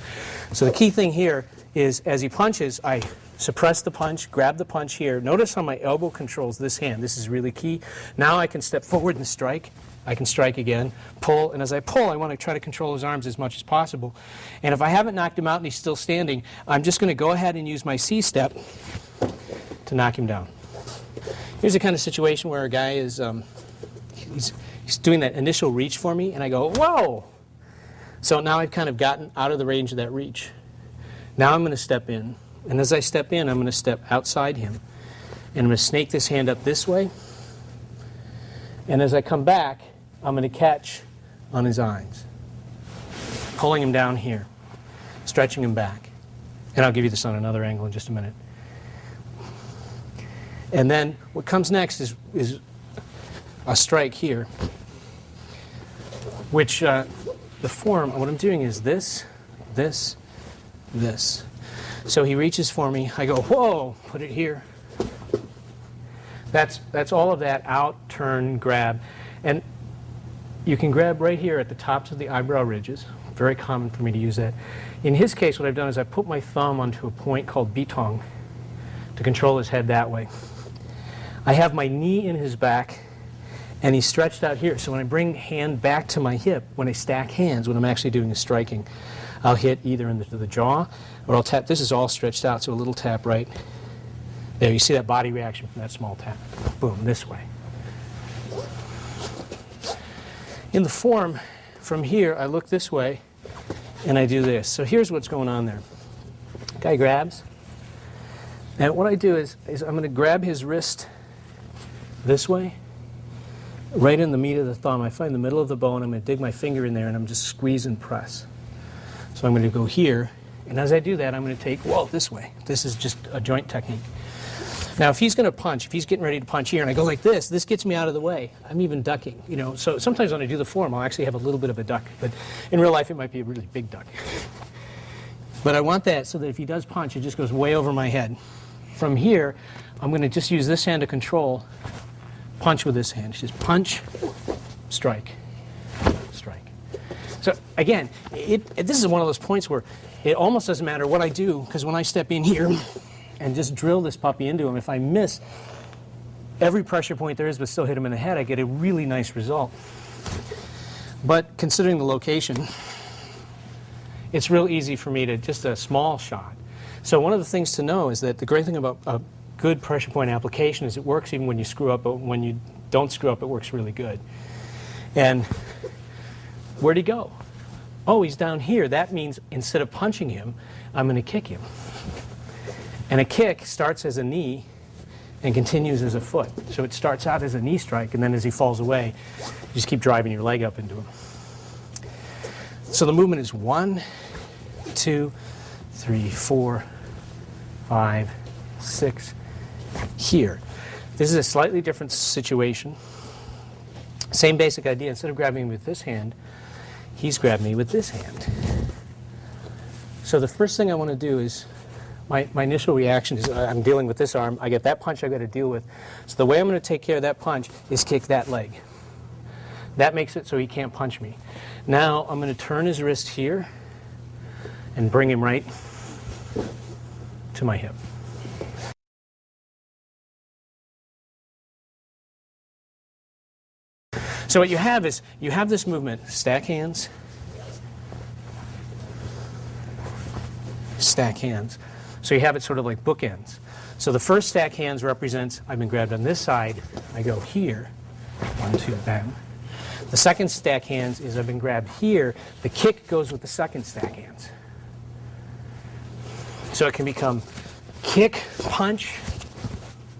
So the key thing here is as he punches, I suppress the punch, grab the punch here. Notice how my elbow controls this hand. This is really key. Now I can step forward and strike. I can strike again, pull, and as I pull, I want to try to control his arms as much as possible. And if I haven't knocked him out and he's still standing, I'm just going to go ahead and use my C-step to knock him down. Here's the kind of situation where a guy is, he's doing that initial reach for me, and I go, whoa! So now I've kind of gotten out of the range of that reach. Now I'm going to step in, and as I step in, I'm going to step outside him, and I'm going to snake this hand up this way, and as I come back, I'm going to catch on his eyes, pulling him down here, stretching him back. And I'll give you this on another angle in just a minute. And then what comes next is a strike here, which the form, what I'm doing is this, this, this. So he reaches for me, I go, whoa, put it here. That's all of that out, turn, grab. And you can grab right here at the tops of the eyebrow ridges. Very common for me to use that. In his case, what I've done is I put my thumb onto a point called bitong to control his head that way. I have my knee in his back, and he's stretched out here. So when I bring hand back to my hip, when I stack hands, when I'm actually doing the striking, I'll hit either into the jaw, or I'll tap. This is all stretched out, so a little tap right there. You see that body reaction from that small tap. Boom, this way. In the form, from here, I look this way, and I do this. So here's what's going on there. Guy grabs, and what I do is I'm going to grab his wrist this way, right in the meat of the thumb. I find the middle of the bone, I'm going to dig my finger in there, and I'm just squeeze and press. So I'm going to go here, and as I do that, I'm going to take, whoa, this way. This is just a joint technique. Now, if he's going to punch, if he's getting ready to punch here, and I go like this gets me out of the way. I'm even ducking, you know. So sometimes when I do the form, I'll actually have a little bit of a duck, but in real life, it might be a really big duck. But I want that so that if he does punch, it just goes way over my head. From here, I'm going to just use this hand to control, punch with this hand. Just punch, strike, strike. So again, this is one of those points where it almost doesn't matter what I do, because when I step in here and just drill this puppy into him, if I miss every pressure point there is but still hit him in the head, I get a really nice result. But considering the location, it's real easy for me to just a small shot. So one of the things to know is that the great thing about a good pressure point application is it works even when you screw up, but when you don't screw up, it works really good. And where'd he go? Oh, he's down here. That means instead of punching him, I'm going to kick him. And a kick starts as a knee and continues as a foot. So it starts out as a knee strike, and then as he falls away, you just keep driving your leg up into him. So the movement is 1, 2, 3, 4, 5, 6, here. This is a slightly different situation. Same basic idea. Instead of grabbing me with this hand, he's grabbed me with this hand. So the first thing I want to do is, my initial reaction is I'm dealing with this arm. I get that punch I've got to deal with. So the way I'm going to take care of that punch is kick that leg. That makes it so he can't punch me. Now I'm going to turn his wrist here and bring him right to my hip. So what you have is, you have this movement, stack hands, stack hands. So you have it sort of like bookends. So the first stack hands represents, I've been grabbed on this side, I go here, 1, 2, bang. The second stack hands is I've been grabbed here, the kick goes with the second stack hands. So it can become kick, punch,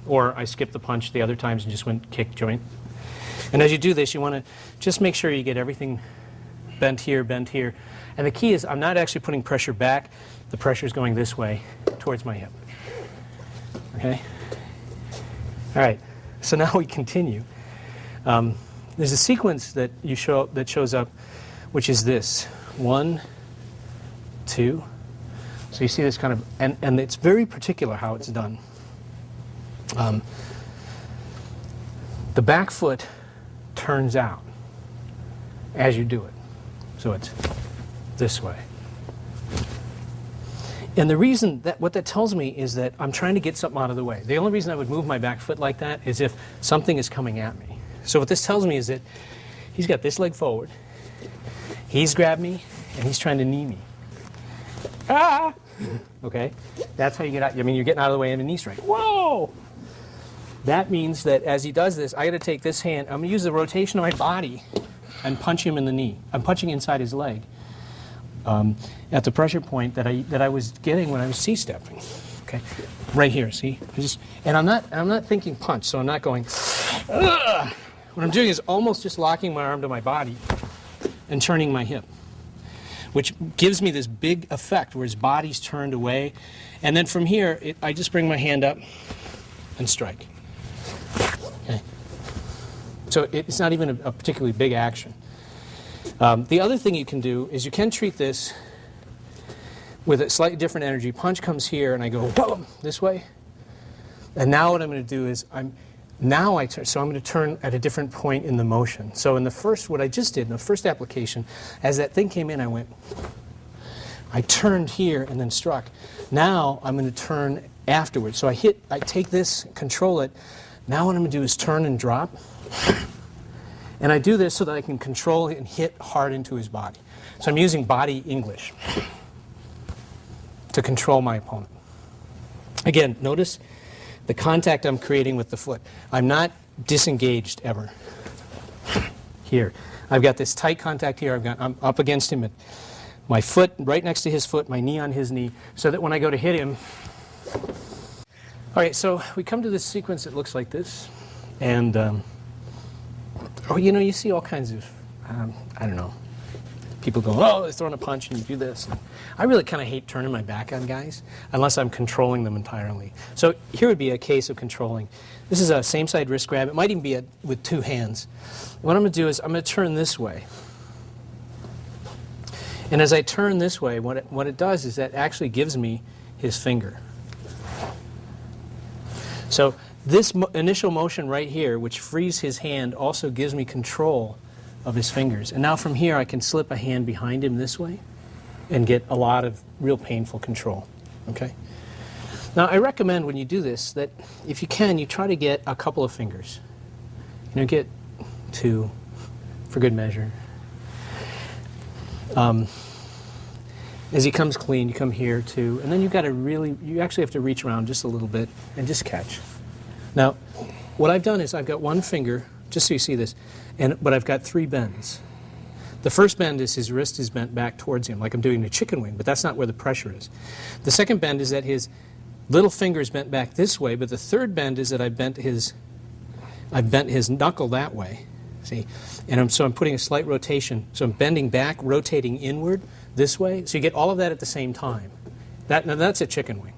or I skipped the punch the other times and just went kick, joint. And as you do this, you want to just make sure you get everything bent here, bent here. And the key is I'm not actually putting pressure back. The pressure is going this way towards my hip. Okay? All right. So now we continue. There's a sequence that shows up, which is this. 1, 2. So you see this kind of, and it's very particular how it's done. The back foot turns out as you do it. So it's this way. And the reason that, what that tells me is that I'm trying to get something out of the way. The only reason I would move my back foot like that is if something is coming at me. So what this tells me is that he's got this leg forward, he's grabbed me, and he's trying to knee me. Ah! Okay? That's how you get out. I mean, you're getting out of the way in a knee strike. Whoa! That means that as he does this, I got to take this hand, I'm going to use the rotation of my body and punch him in the knee. I'm punching inside his leg at the pressure point that I was getting when I was C-stepping. Okay, right here. See, and I'm not thinking punch, so I'm not going. Ugh. What I'm doing is almost just locking my arm to my body and turning my hip, which gives me this big effect where his body's turned away, and then from here I just bring my hand up and strike. Okay. So it's not even a particularly big action. The other thing you can do is you can treat this with a slightly different energy. Punch comes here, and I go boom this way. And now what I'm going to do is I'm going to turn at a different point in the motion. So in the first, what I just did in the first application, as that thing came in, I turned here and then struck. Now I'm going to turn afterwards. So I take this, control it. Now what I'm going to do is turn and drop. And I do this so that I can control and hit hard into his body. So I'm using body English to control my opponent. Again, notice the contact I'm creating with the foot. I'm not disengaged ever. Here. I've got this tight contact here. I'm up against him, my foot right next to his foot, my knee on his knee, so that when I go to hit him. All right, so we come to this sequence that looks like this. And, you see all kinds of, I don't know, people go, oh, they're throwing a punch and you do this. And I really kind of hate turning my back on guys unless I'm controlling them entirely. So here would be a case of controlling. This is a same side wrist grab. It might even be with 2 hands. What I'm going to do is I'm going to turn this way. And as I turn this way, what it does is that actually gives me his finger. So this initial motion right here, which frees his hand, also gives me control of his fingers. And now from here, I can slip a hand behind him this way and get a lot of real painful control. Okay? Now, I recommend when you do this that if you can, you try to get a couple of fingers. Get 2 for good measure. As he comes clean, you come here too, and then you actually have to reach around just a little bit and just catch. Now, what I've done is I've got 1 finger, just so you see this, but I've got 3 bends. The first bend is his wrist is bent back towards him, like I'm doing a chicken wing, but that's not where the pressure is. The second bend is that his little finger is bent back this way, but the third bend is that I've bent his knuckle that way. See? And so I'm putting a slight rotation. So I'm bending back, rotating inward this way. So you get all of that at the same time. Now that's a chicken wing,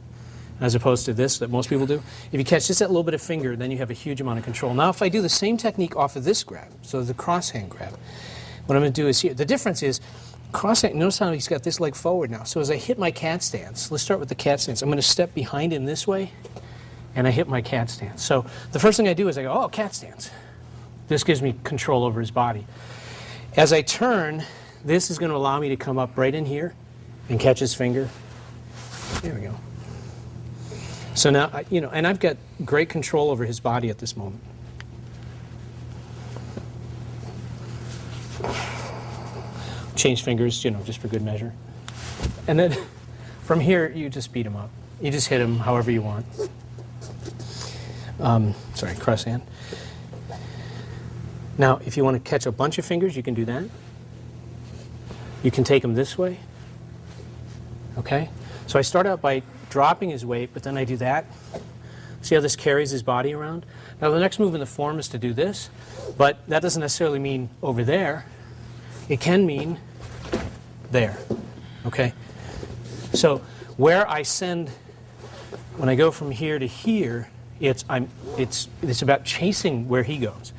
as opposed to this that most people do. If you catch just that little bit of finger, then you have a huge amount of control. Now if I do the same technique off of this grab, so the cross hand grab, what I'm going to do is here. The difference is, cross hand, notice how he's got this leg forward now. So as I hit my cat stance, let's start with the cat stance. I'm going to step behind him this way, and I hit my cat stance. So the first thing I do is I go, oh, cat stance. This gives me control over his body. As I turn, this is going to allow me to come up right in here and catch his finger. There we go. So now, and I've got great control over his body at this moment. change fingers, just for good measure. And then from here, you just beat him up. You just hit him however you want. Sorry, cross hand. Now, if you want to catch a bunch of fingers, you can do that. You can take him this way. Okay? So I start out by dropping his weight, but then I do that. See how this carries his body around? Now, the next move in the form is to do this, but that doesn't necessarily mean over there. It can mean there. Okay? So where I send, when I go from here to here, it's about chasing where he goes.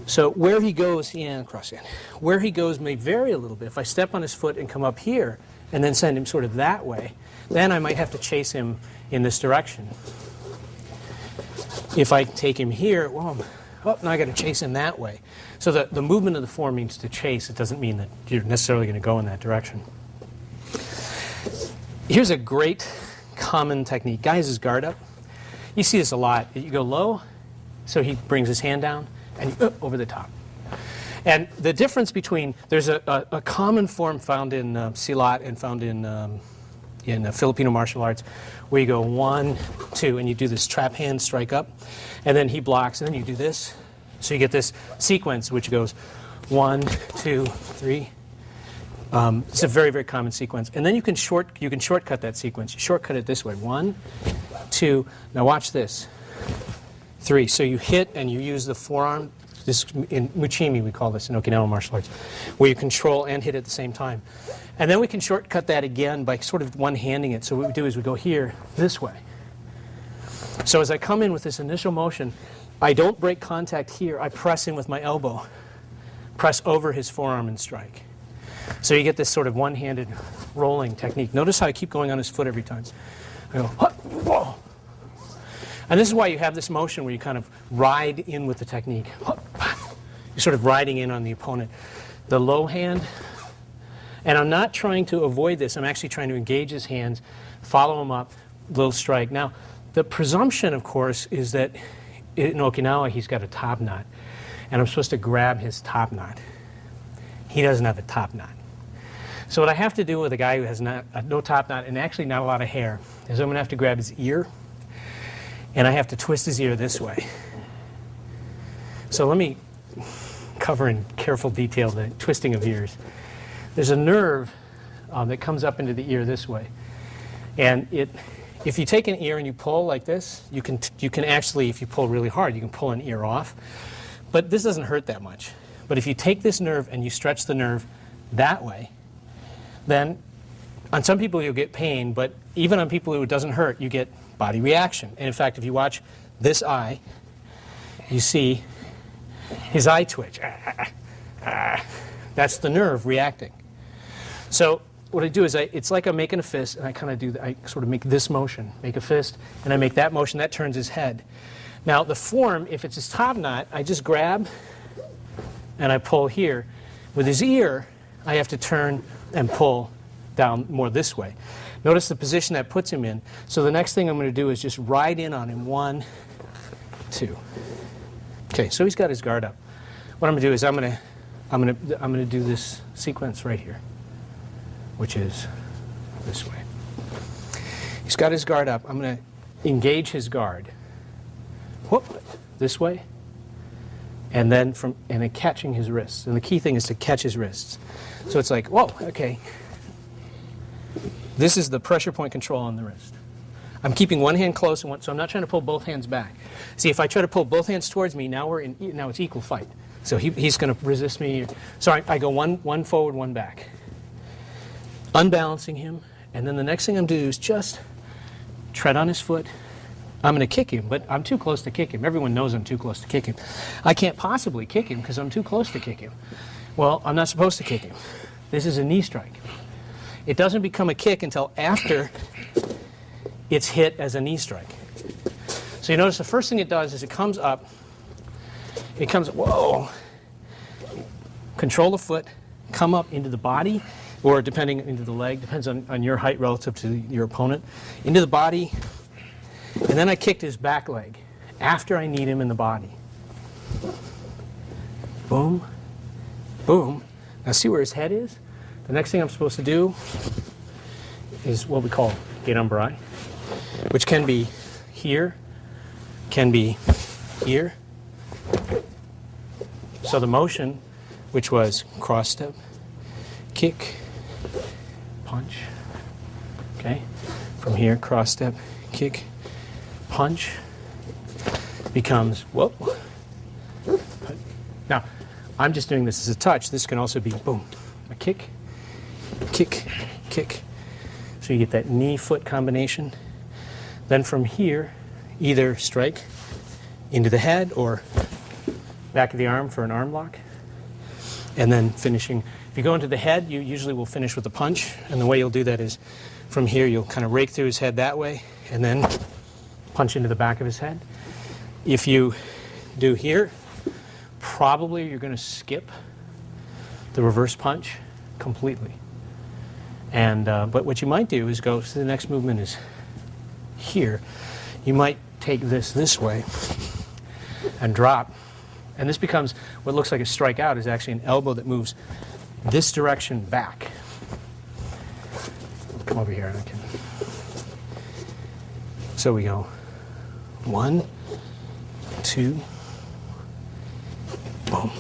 So where he goes, cross hand. Where he goes may vary a little bit. If I step on his foot and come up here and then send him sort of that way, then I might have to chase him in this direction. If I take him here, now I got to chase him that way. So the movement of the form means to chase. It doesn't mean that you're necessarily going to go in that direction. Here's a great common technique. Guy has his guard up. You see this a lot. You go low, so he brings his hand down, and over the top. And the difference between, there's a common form found in Silat and found in Filipino martial arts, where you go 1, 2, and you do this trap hand strike up, and then he blocks, and then you do this. So you get this sequence which goes 1, 2, 3. It's a very, very common sequence. And then you can shortcut that sequence. You shortcut it this way. 1, 2. Now watch this. 3. So you hit and you use the forearm. This in Muchimi we call this in Okinawan martial arts, where you control and hit at the same time. And then we can shortcut that again by sort of one-handing it. So what we do is we go here this way. So as I come in with this initial motion, I don't break contact here. I press in with my elbow, press over his forearm and strike. So you get this sort of one-handed rolling technique. Notice how I keep going on his foot every time. I go, whoa. And this is why you have this motion where you kind of ride in with the technique. You're sort of riding in on the opponent. The low hand, and I'm not trying to avoid this. I'm actually trying to engage his hands, follow him up, little strike. Now, the presumption, of course, is that in Okinawa he's got a top knot, and I'm supposed to grab his top knot. He doesn't have a top knot. So what I have to do with a guy who has no top knot and actually not a lot of hair is I'm going to have to grab his ear, and I have to twist his ear this way. So let me cover in careful detail the twisting of ears. There's a nerve that comes up into the ear this way, and if you take an ear and you pull like this, you can actually, if you pull really hard, you can pull an ear off, but this doesn't hurt that much. But if you take this nerve and you stretch the nerve that way, then on some people you'll get pain, but even on people who it doesn't hurt, you get body reaction. And in fact, if you watch this eye, you see his eye twitch. That's the nerve reacting. So what I do is it's like I'm making a fist, and I kind of I sort of make this motion, make a fist, and I make that motion, that turns his head. Now the form, if it's his top knot, I just grab and I pull here. With his ear, I have to turn and pull down more this way. Notice the position that puts him in. So the next thing I'm going to do is just ride in on him. 1, 2. Okay, so he's got his guard up. What I'm going to do is I'm going to do this sequence right here, which is this way. He's got his guard up. I'm going to engage his guard. Whoop, this way. And then catching his wrists. And the key thing is to catch his wrists. So it's like, whoa, okay. This is the pressure point control on the wrist. I'm keeping one hand close, so I'm not trying to pull both hands back. See, if I try to pull both hands towards me, now it's equal fight. So he's going to resist me. So I go one forward, one back. Unbalancing him, and then the next thing I'm going to do is just tread on his foot. I'm going to kick him, but I'm too close to kick him. Everyone knows I'm too close to kick him. I can't possibly kick him because I'm too close to kick him. Well, I'm not supposed to kick him. This is a knee strike. It doesn't become a kick until after it's hit as a knee strike. So you notice the first thing it does is it comes up. It comes, whoa. Control the foot, come up into the body, or depending into the leg, depends on your height relative to your opponent, into the body. And then I kicked his back leg after I kneed him in the body. Boom, boom. Now see where his head is? The next thing I'm supposed to do is what we call gait umbrae, which can be here, can be here. So the motion, which was cross step, kick, punch, okay? From here, cross step, kick, punch, becomes, whoop. Now, I'm just doing this as a touch. This can also be, boom, a kick, kick, kick. So you get that knee-foot combination. Then from here, either strike into the head or back of the arm for an arm lock. And then finishing. If you go into the head, you usually will finish with a punch. And the way you'll do that is from here, you'll kind of rake through his head that way and then punch into the back of his head. If you do here, probably you're going to skip the reverse punch completely. And but what you might do is go, so the next movement is here. You might take this way and drop. And this becomes what looks like a strike out is actually an elbow that moves this direction back. Come over here and I can. So we go 1, 2, boom,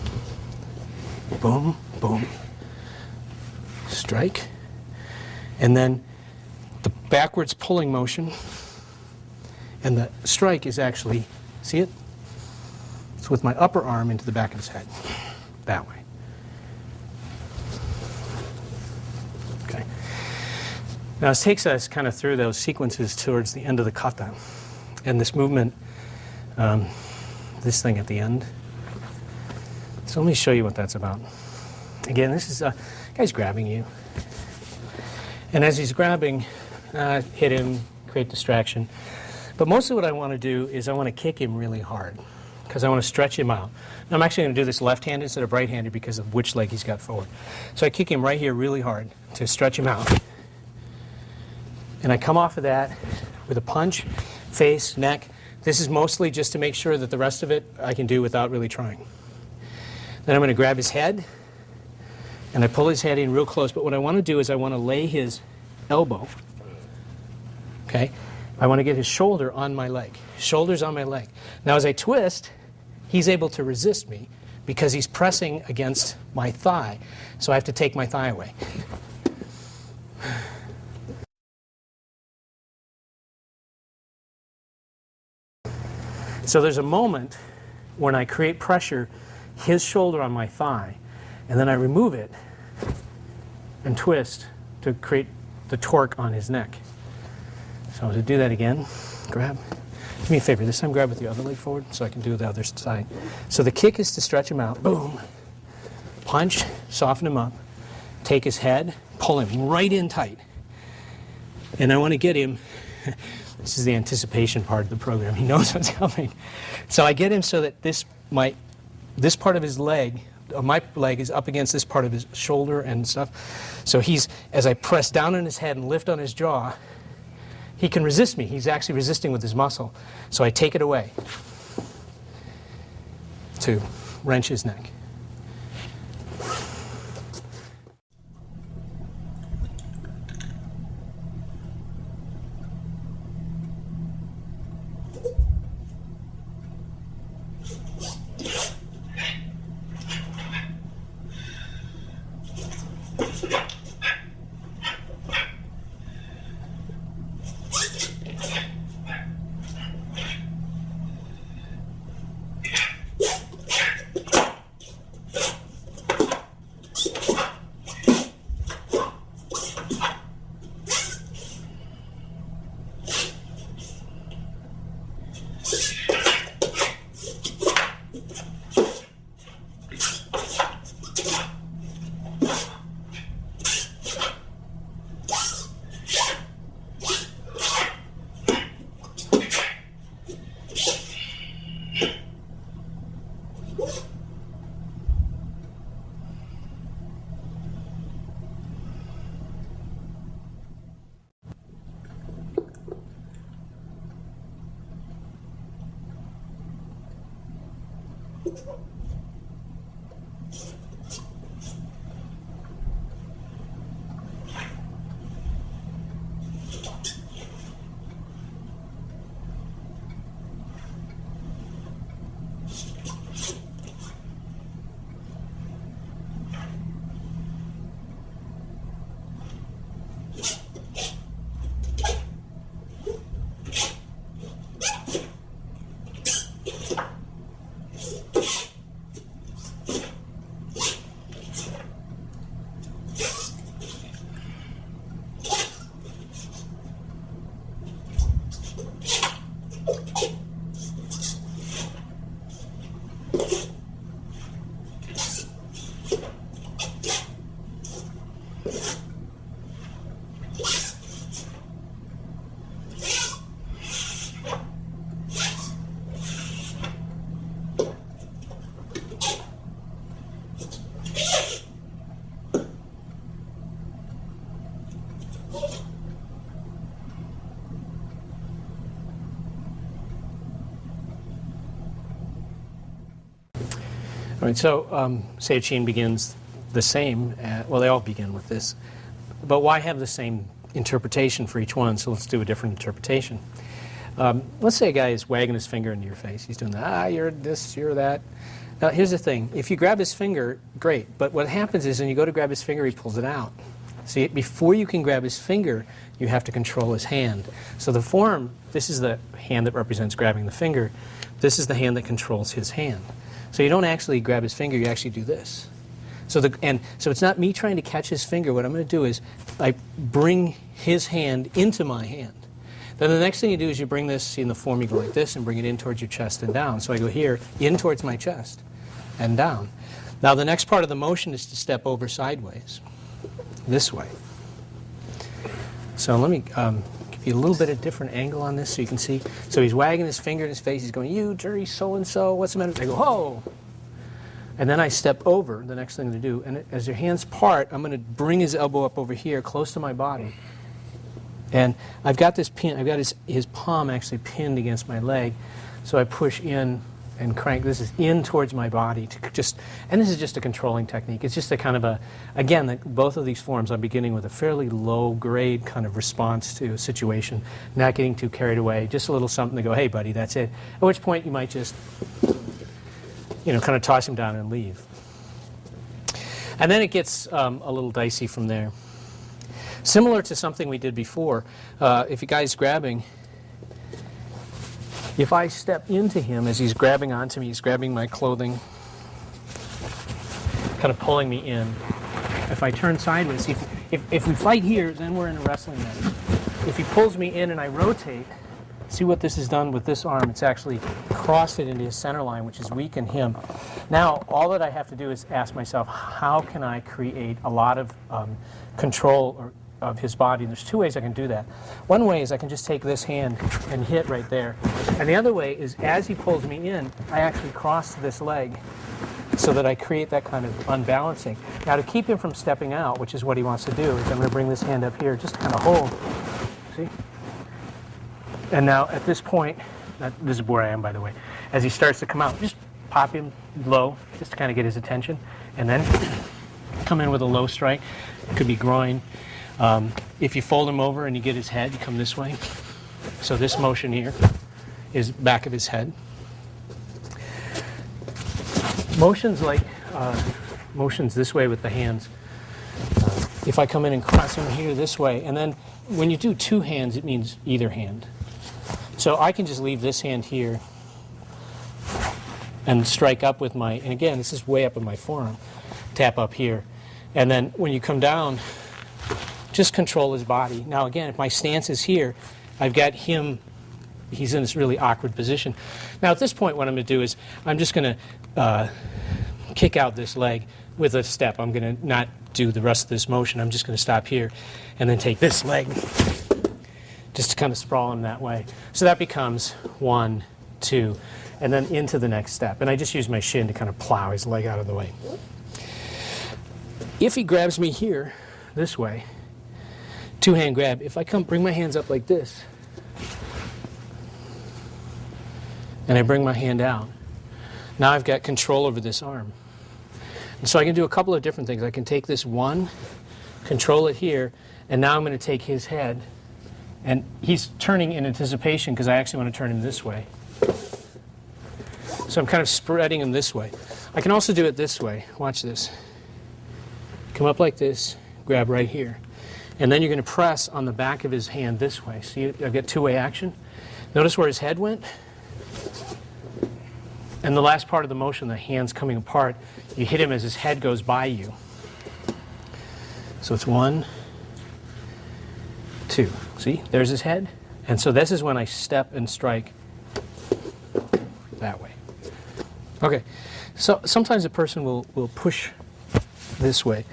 boom, boom, strike. And then the backwards pulling motion and the strike is actually, see it? It's with my upper arm into the back of his head, that way. Okay. Now this takes us kind of through those sequences towards the end of the kata. And this movement, this thing at the end. So let me show you what that's about. Again, this is, guy's grabbing you. And as he's grabbing, hit him, create distraction. But mostly what I want to do is I want to kick him really hard because I want to stretch him out. Now I'm actually going to do this left-handed instead of right-handed because of which leg he's got forward. So I kick him right here really hard to stretch him out. And I come off of that with a punch, face, neck. This is mostly just to make sure that the rest of it I can do without really trying. Then I'm going to grab his head. And I pull his head in real close, but what I want to do is I want to lay his elbow, okay? I want to get his shoulder on my leg. Shoulder's on my leg. Now as I twist, he's able to resist me because he's pressing against my thigh, so I have to take my thigh away. So there's a moment when I create pressure, his shoulder on my thigh, and then I remove it and twist to create the torque on his neck. So to do that again, grab. Do me a favor, this time grab with the other leg forward so I can do the other side. So the kick is to stretch him out. Boom. Punch, soften him up. Take his head, pull him right in tight. And I want to get him, this is the anticipation part of the program. He knows what's coming. So I get him so that this part of his leg, my leg is up against this part of his shoulder and stuff. So he's, as I press down on his head and lift on his jaw, he can resist me. He's actually resisting with his muscle. So I take it away to wrench his neck. All right, so Seiyuu Chin begins the same. Well, they all begin with this. But why have the same interpretation for each one? So let's do a different interpretation. Let's say a guy is wagging his finger into your face. He's doing that, you're this, you're that. Now, here's the thing. If you grab his finger, great. But what happens is when you go to grab his finger, he pulls it out. See, before you can grab his finger, you have to control his hand. So the form, this is the hand that represents grabbing the finger. This is the hand that controls his hand. So you don't actually grab his finger, you actually do this. So it's not me trying to catch his finger. What I'm going to do is I bring his hand into my hand. Then the next thing you do is you bring this, see in the form you go like this and bring it in towards your chest and down. So I go here, in towards my chest and down. Now the next part of the motion is to step over sideways, this way. So let me give you a little bit of different angle on this so you can see. So he's wagging his finger in his face. He's going, you dirty so-and-so, what's the matter? I go, oh. And then I step over, the next thing to do. And as your hands part, I'm going to bring his elbow up over here, close to my body. And I've got this pin, I've got his palm actually pinned against my leg. So I push in and crank. This is in towards my body to just, and this is just a controlling technique. It's just a kind of a, again, both of these forms, I'm beginning with a fairly low grade kind of response to a situation, not getting too carried away, just a little something to go, hey buddy, that's it. At which point you might just, you know, kind of toss him down and leave. And then it gets a little dicey from there. Similar to something we did before, if a guy's grabbing, if I step into him as he's grabbing onto me, he's grabbing my clothing, kind of pulling me in. If I turn sideways, if we fight here, then we're in a wrestling match. If he pulls me in and I rotate, see what this has done with this arm? It's actually crossed it into his center line, which has weakened him. Now, all that I have to do is ask myself, how can I create a lot of control of his body? And there's two ways I can do that. One way is I can just take this hand and hit right there. And the other way is as he pulls me in, I actually cross this leg so that I create that kind of unbalancing. Now to keep him from stepping out, which is what he wants to do, is I'm going to bring this hand up here just to kind of hold. See? And now at this point, this is where I am by the way, as he starts to come out, just pop him low just to kind of get his attention. And then come in with a low strike. It could be groin. If you fold him over and you get his head, you come this way. So this motion here is back of his head. Motions like motions this way with the hands. If I come in and cross him here this way, and then when you do two hands, it means either hand. So I can just leave this hand here and strike up with my, and again, this is way up in my forearm, tap up here. And then when you come down, just control his body. Now again, if my stance is here, I've got him, he's in this really awkward position. Now at this point what I'm going to do is I'm just going to kick out this leg with a step. I'm going to not do the rest of this motion. I'm just going to stop here and then take this leg just to kind of sprawl him that way. So that becomes 1, 2, and then into the next step. And I just use my shin to kind of plow his leg out of the way. If he grabs me here, this way, two-hand grab, if I come bring my hands up like this, and I bring my hand out, now I've got control over this arm. And so I can do a couple of different things. I can take this one, control it here, and now I'm going to take his head, and he's turning in anticipation because I actually want to turn him this way. So I'm kind of spreading him this way. I can also do it this way. Watch this. Come up like this, grab right here. And then you're going to press on the back of his hand this way. See, I've got two-way action. Notice where his head went? And the last part of the motion, the hands coming apart, you hit him as his head goes by you. So it's 1, 2. See, there's his head. And so this is when I step and strike that way. Okay, so sometimes a person will push this way,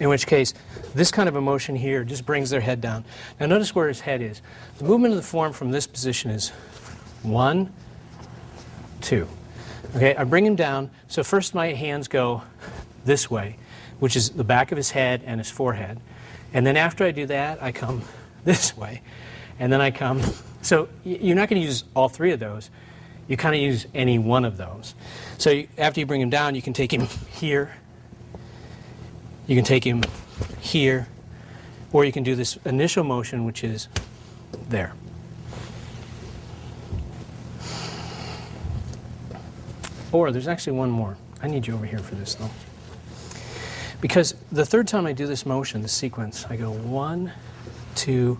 in which case this kind of a motion here just brings their head down. Now notice where his head is. The movement of the form from this position is 1, 2. Okay, I bring him down. So first my hands go this way, which is the back of his head and his forehead. And then after I do that, I come this way. And then I come. So you're not going to use all three of those. you kind of use any one of those. So after you bring him down, you can take him here, you can take him here, or you can do this initial motion, which is there. Or there's actually one more. I need you over here for this, though. Because the third time I do this motion, this sequence, I go 1, 2,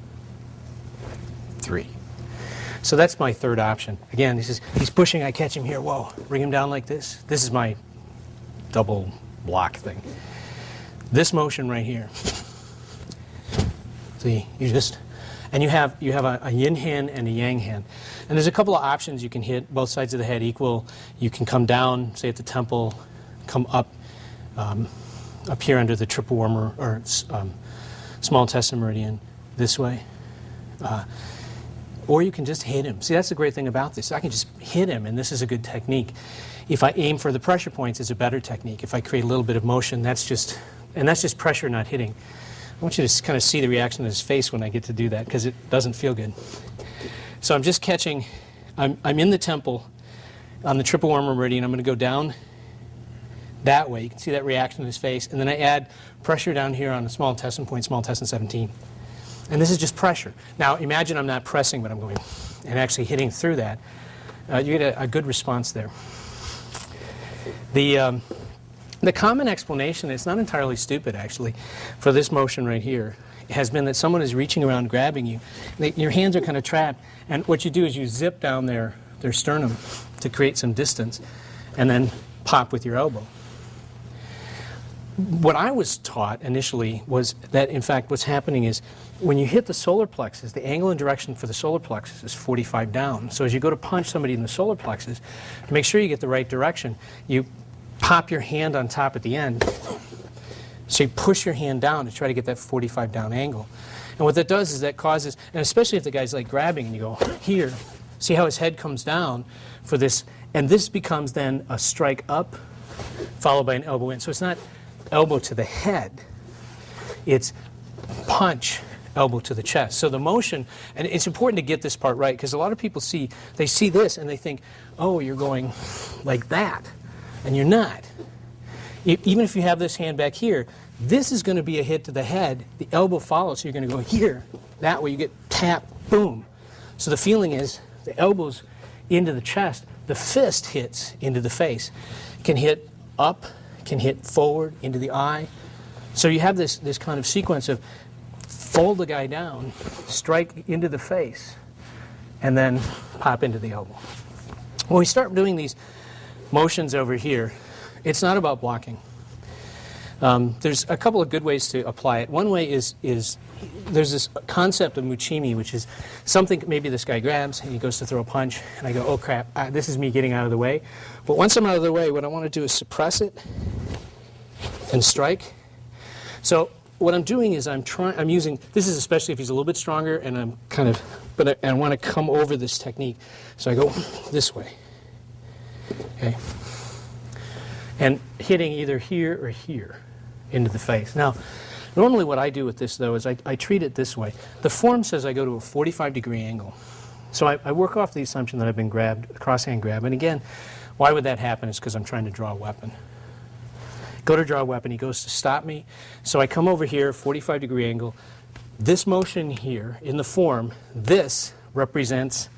3. So that's my third option. Again, he's pushing, I catch him here, whoa, bring him down like this. This is my double block thing. This motion right here. See, and you have a yin hand and a yang hand. And there's a couple of options. You can hit both sides of the head equal. You can come down, say at the temple, come up here under the triple warmer or small intestine meridian this way. Or you can just hit him. See, that's the great thing about this. I can just hit him, and this is a good technique. If I aim for the pressure points, it's a better technique. If I create a little bit of motion, that's just pressure, not hitting. I want you to kind of see the reaction of his face when I get to do that, because it doesn't feel good. So I'm just catching, I'm in the temple on the triple warmer meridian. I'm going to go down that way. You can see that reaction in his face. And then I add pressure down here on the small intestine point, small intestine 17. And this is just pressure. Now imagine I'm not pressing, but I'm going and actually hitting through that. You get a good response there. The common explanation, it's not entirely stupid actually, for this motion right here has been that someone is reaching around grabbing you. Your hands are kind of trapped, and what you do is you zip down their sternum to create some distance and then pop with your elbow. What I was taught initially was that, in fact, what's happening is when you hit the solar plexus, the angle and direction for the solar plexus is 45 down. So as you go to punch somebody in the solar plexus, to make sure you get the right direction, you pop your hand on top at the end. So you push your hand down to try to get that 45 down angle. And what that does is that causes, and especially if the guy's like grabbing and you go here, see how his head comes down for this, and this becomes then a strike up followed by an elbow in. So it's not elbow to the head, it's punch, elbow to the chest. So the motion, and it's important to get this part right, because a lot of people see this and they think, oh, you're going like that, and you're not. Even if you have this hand back here, this is going to be a hit to the head, the elbow follows, so you're going to go here, that way you get tap, boom. So the feeling is the elbow's into the chest, the fist hits into the face. It can hit up, can hit forward into the eye. So you have this kind of sequence of fold the guy down, strike into the face, and then pop into the elbow. When we start doing these motions over here, it's not about blocking. There's a couple of good ways to apply it. One way is there's this concept of muchimi, which is something maybe this guy grabs and he goes to throw a punch, and I go, oh crap, this is me getting out of the way. But once I'm out of the way, what I want to do is suppress it and strike. So what I'm doing is I'm using, this is especially if he's a little bit stronger, and I'm kind of, but I want to come over this technique. So I go this way, okay? And hitting either here or here into the face. Now, normally what I do with this, though, is I treat it this way. The form says I go to a 45-degree angle. So I work off the assumption that I've been grabbed, a cross-hand grab. And again, why would that happen? Is because I'm trying to draw a weapon. Go to draw a weapon, he goes to stop me. So I come over here, 45-degree angle. This motion here, in the form, this represents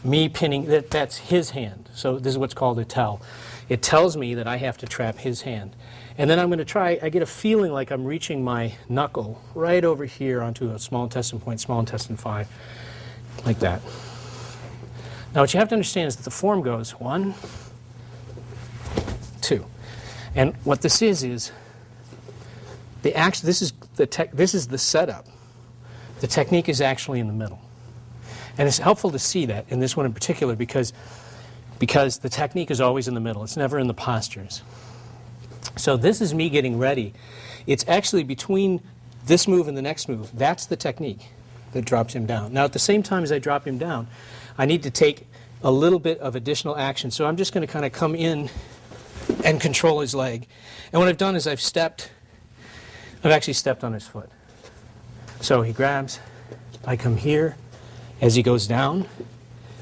me pinning, that's his hand. So this is what's called a tell. It tells me that I have to trap his hand. And then I'm going to try, I get a feeling like I'm reaching my knuckle right over here onto a small intestine point, small intestine 5, like that. Now what you have to understand is that the form goes 1, 2. And what this is the action, this is the setup. The technique is actually in the middle. And it's helpful to see that in this one in particular because the technique is always in the middle. It's never in the postures. So this is me getting ready. It's actually between this move and the next move. That's the technique that drops him down. Now at the same time as I drop him down, I need to take a little bit of additional action. So I'm just going to kind of come in and control his leg. And what I've done is I've actually stepped on his foot. So he grabs, I come here as he goes down,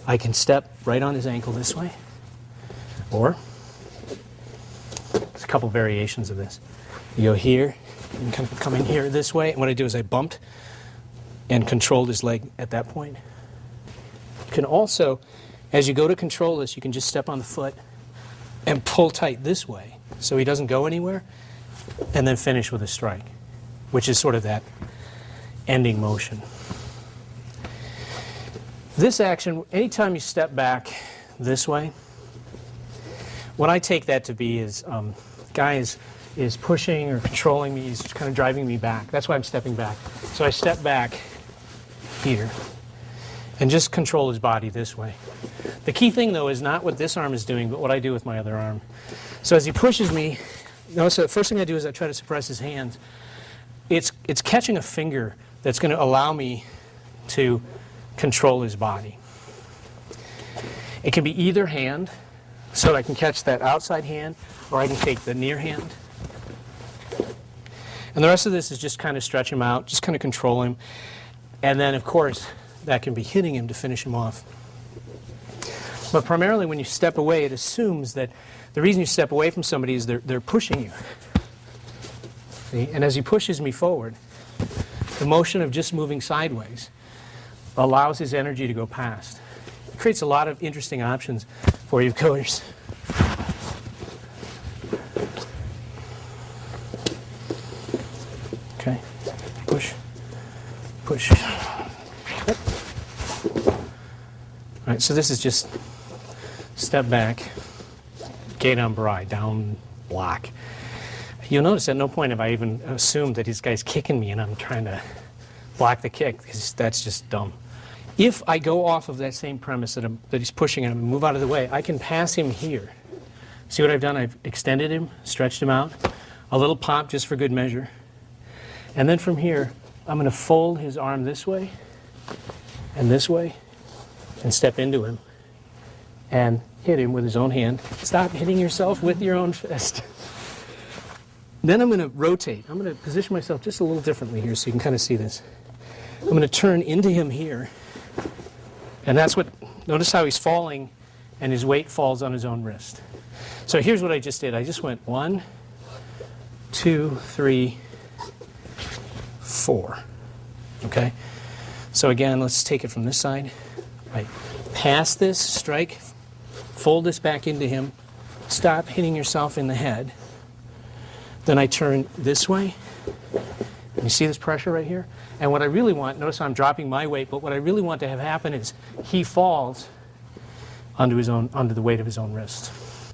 I can step right on his ankle this way, or there's a couple variations of this. You go here, and kind of come in here this way, and what I do is I bumped and controlled his leg at that point. You can also, as you go to control this, you can just step on the foot and pull tight this way so he doesn't go anywhere, and then finish with a strike, which is sort of that ending motion. This action, anytime you step back this way, what I take that to be is the guy is pushing or controlling me, he's kind of driving me back. That's why I'm stepping back. So I step back here and just control his body this way. The key thing, though, is not what this arm is doing, but what I do with my other arm. So as he pushes me, notice the first thing I do is I try to suppress his hands. It's catching a finger that's going to allow me to control his body. It can be either hand, so I can catch that outside hand, or I can take the near hand. And the rest of this is just kind of stretch him out, just kind of control him. And then, of course, that can be hitting him to finish him off. But primarily when you step away, it assumes that the reason you step away from somebody is they're pushing you. See? And as he pushes me forward, the motion of just moving sideways allows his energy to go past. It creates a lot of interesting options for you goers. Okay, push, push. Yep. All right, so this is just step back, gate on Barai, down block. You'll notice at no point have I even assumed that this guy's kicking me and I'm trying to block the kick, because that's just dumb. If I go off of that same premise that he's pushing and I'm move out of the way, I can pass him here. See what I've done? I've extended him, stretched him out, a little pop just for good measure. And then from here, I'm going to fold his arm this way and step into him and hit him with his own hand. Stop hitting yourself with your own fist. Then I'm going to rotate. I'm going to position myself just a little differently here so you can kind of see this. I'm going to turn into him here. And that's what, notice how he's falling and his weight falls on his own wrist. So here's what I just did. I just went 1, 2, 3, 4. Okay? So again, let's take it from this side. I pass this, strike, fold this back into him, stop hitting yourself in the head. Then I turn this way. And you see this pressure right here? And what I really want, notice I'm dropping my weight, but what I really want to have happen is he falls under the weight of his own wrist.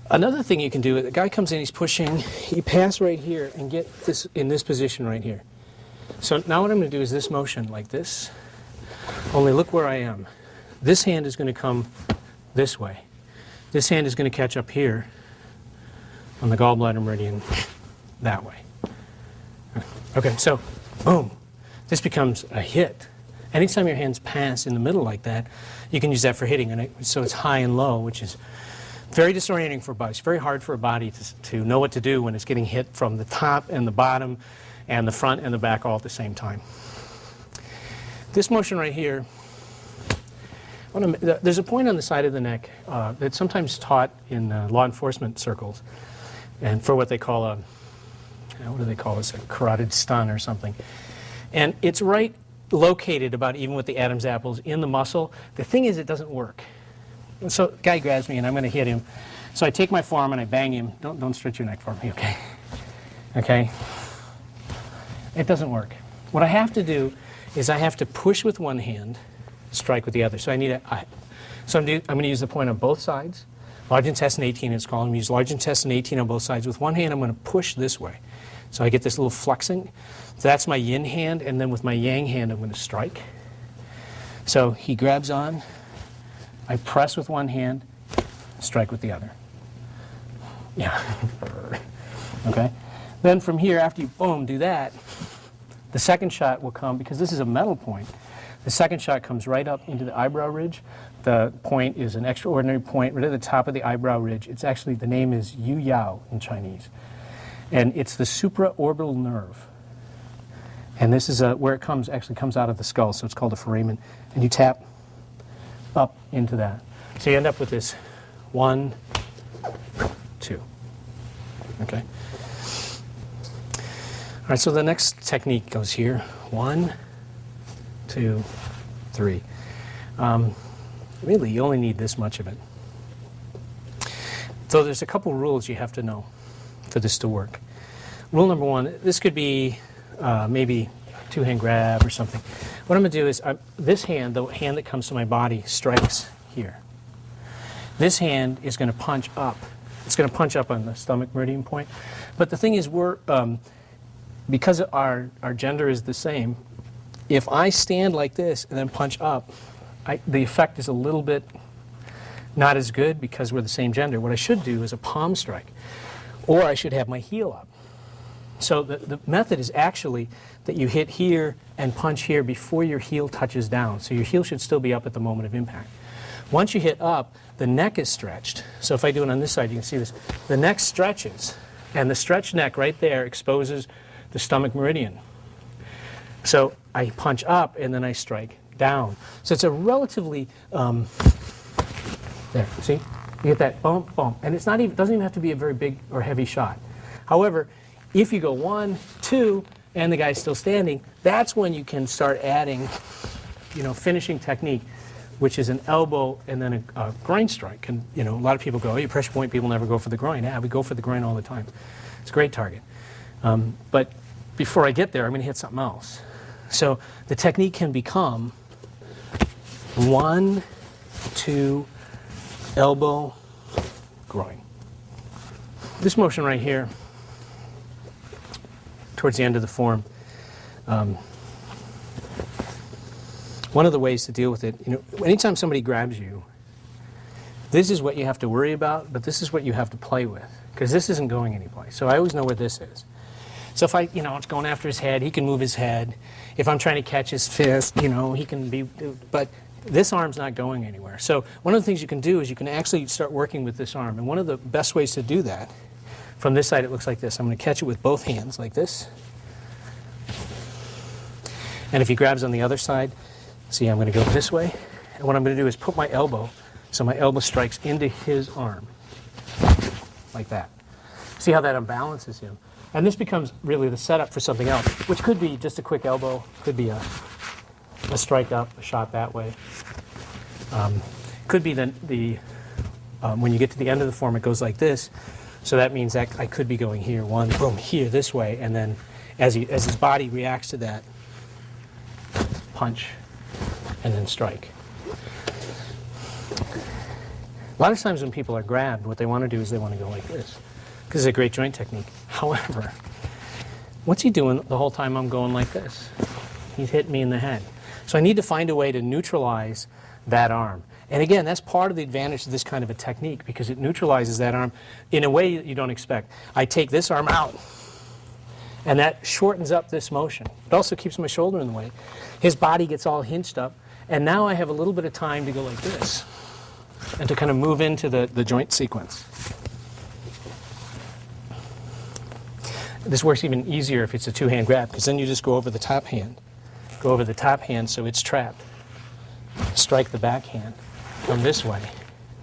Another thing you can do, the guy comes in, he's pushing, you pass right here and get this in this position right here. So now what I'm going to do is this motion like this, only look where I am. This hand is going to come this way. This hand is going to catch up here on the gallbladder meridian that way. Okay, so boom. This becomes a hit. Anytime your hands pass in the middle like that, you can use that for hitting. And so it's high and low, which is very disorienting for a body. It's very hard for a body to know what to do when it's getting hit from the top and the bottom and the front and the back all at the same time. This motion right here, there's a point on the side of the neck that's sometimes taught in law enforcement circles, and for what they call a, what do they call this, a carotid stun or something. And it's right located about even with the Adam's apples in the muscle. The thing is, it doesn't work. And so the guy grabs me and I'm going to hit him. So I take my forearm and I bang him. Don't stretch your neck for me, okay? Okay? It doesn't work. What I have to do is I have to push with one hand, strike with the other. So I need so I'm going to use the point on both sides. Large intestine 18 it's called. I'm going to use large intestine 18 on both sides. With one hand, I'm going to push this way. So I get this little flexing. So that's my yin hand, and then with my yang hand, I'm going to strike. So he grabs on. I press with one hand, strike with the other. Yeah. Okay? Then from here, after you, boom, do that, the second shot will come, because this is a metal point, the second shot comes right up into the eyebrow ridge. The point is an extraordinary point right at the top of the eyebrow ridge. It's actually, the name is Yu Yao in Chinese. And it's the supraorbital nerve. And this is where it comes, actually comes out of the skull, so it's called a foramen. And you tap up into that. So you end up with this 1, 2. Okay? All right, so the next technique goes here. 1, 2, 3. Really, you only need this much of it. So there's a couple rules you have to know for this to work. Rule number 1, this could be maybe a two-hand grab or something. What I'm going to do is this hand, the hand that comes to my body, strikes here. This hand is going to punch up. It's going to punch up on the stomach meridian point. But the thing is, because our gender is the same, if I stand like this and then punch up, the effect is a little bit not as good because we're the same gender. What I should do is a palm strike, or I should have my heel up. So the method is actually that you hit here and punch here before your heel touches down. So your heel should still be up at the moment of impact. Once you hit up, the neck is stretched. So if I do it on this side, you can see this. The neck stretches, and the stretched neck right there exposes the stomach meridian. So I punch up, and then I strike down. So it's a relatively, there, see? You get that bump, bump. And it's not even, doesn't even have to be a very big or heavy shot. However, if you go 1, 2, and the guy's still standing, that's when you can start adding, finishing technique, which is an elbow and then a groin strike. And, a lot of people go, oh, pressure point people never go for the groin. Yeah, we go for the groin all the time. It's a great target. But before I get there, I'm going to hit something else. So the technique can become 1, 2, elbow, groin. This motion right here, towards the end of the form, one of the ways to deal with it, anytime somebody grabs you, this is what you have to worry about, but this is what you have to play with, because this isn't going anyplace. So I always know where this is. So if it's going after his head, he can move his head. If I'm trying to catch his fist, he can be, but this arm's not going anywhere. So one of the things you can do is you can actually start working with this arm. And one of the best ways to do that, from this side it looks like this. I'm going to catch it with both hands like this. And if he grabs on the other side, see, I'm going to go this way. And what I'm going to do is put my elbow, so my elbow strikes into his arm, like that. See how that unbalances him? And this becomes really the setup for something else, which could be just a quick elbow, could be a strike up, a shot that way. Could be when you get to the end of the form, it goes like this. So that means that I could be going here, 1, boom, here, this way, and then as his body reacts to that, punch, and then strike. A lot of times when people are grabbed, what they want to do is they want to go like this, because it's a great joint technique. However, what's he doing the whole time I'm going like this? He's hitting me in the head. So I need to find a way to neutralize that arm. And again, that's part of the advantage of this kind of a technique, because it neutralizes that arm in a way that you don't expect. I take this arm out, and that shortens up this motion. It also keeps my shoulder in the way. His body gets all hinged up, and now I have a little bit of time to go like this, and to kind of move into the joint sequence. This works even easier if it's a two-hand grab, because then you just go over the top hand. Go over the top hand so it's trapped. Strike the back hand. Come this way,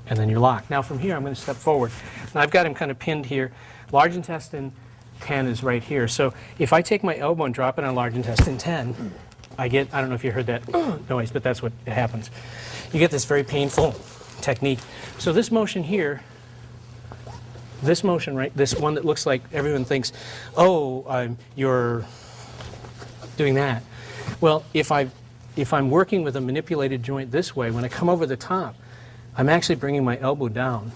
and then you're locked. Now from here, I'm going to step forward. Now I've got him kind of pinned here. Large intestine 10 is right here. So if I take my elbow and drop it on large intestine 10, I don't know if you heard that noise, but that's what happens. You get this very painful technique. So this motion here, this motion, right, this one that looks like everyone thinks, oh, you're doing that. Well, if I'm working with a manipulated joint this way, when I come over the top, I'm actually bringing my elbow down.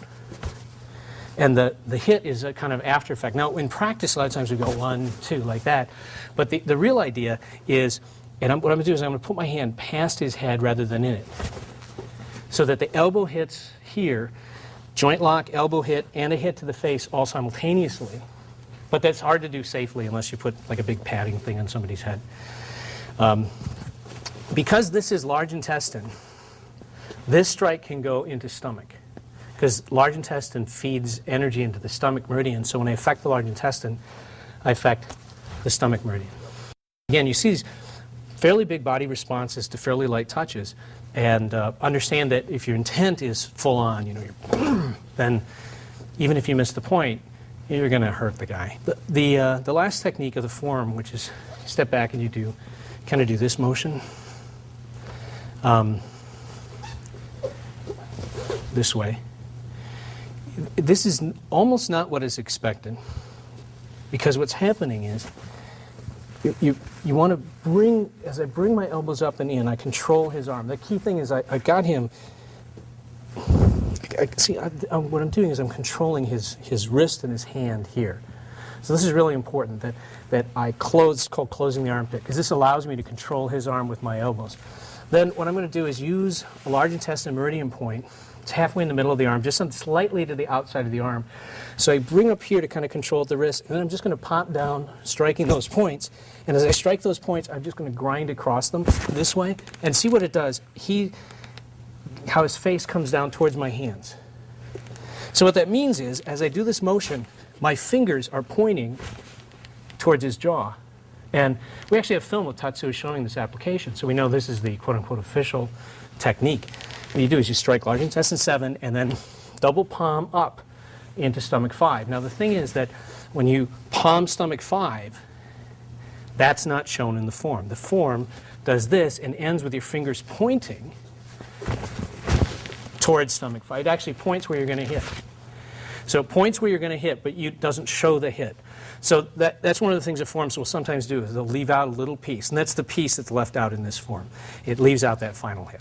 And the hit is a kind of after effect. Now, in practice, a lot of times we go 1, 2, like that. But the real idea is, what I'm going to do is I'm going to put my hand past his head rather than in it, so that the elbow hits here, joint lock, elbow hit, and a hit to the face all simultaneously. But that's hard to do safely unless you put like a big padding thing on somebody's head. Because this is large intestine, this strike can go into stomach, because large intestine feeds energy into the stomach meridian. So when I affect the large intestine, I affect the stomach meridian. Again, you see these fairly big body responses to fairly light touches, and understand that if your intent is full on, then even if you miss the point, you're going to hurt the guy. The last technique of the form, which is step back and you kind of do this motion. This way. This is almost not what is expected, because what's happening is you want to bring, as I bring my elbows up and in, I control his arm. The key thing is I got him, what I'm doing is I'm controlling his wrist and his hand here. So this is really important, that I close, it's called closing the armpit, because this allows me to control his arm with my elbows. Then what I'm going to do is use a large intestine meridian point. It's halfway in the middle of the arm, just slightly to the outside of the arm. So I bring up here to kind of control the wrist, and then I'm just going to pop down, striking those points. And as I strike those points, I'm just going to grind across them this way, and see what it does. How his face comes down towards my hands. So what that means is, as I do this motion, my fingers are pointing towards his jaw. And we actually have film with Tatsuo showing this application, so we know this is the quote-unquote official technique. What you do is you strike large intestine 7 and then double palm up into stomach 5. Now the thing is that when you palm stomach 5, that's not shown in the form. The form does this and ends with your fingers pointing towards stomach 5. It actually points where you're going to hit. So it points where you're going to hit, but it doesn't show the hit. So that's one of the things that forms will sometimes do, is they'll leave out a little piece, and that's the piece that's left out in this form. It leaves out that final hit.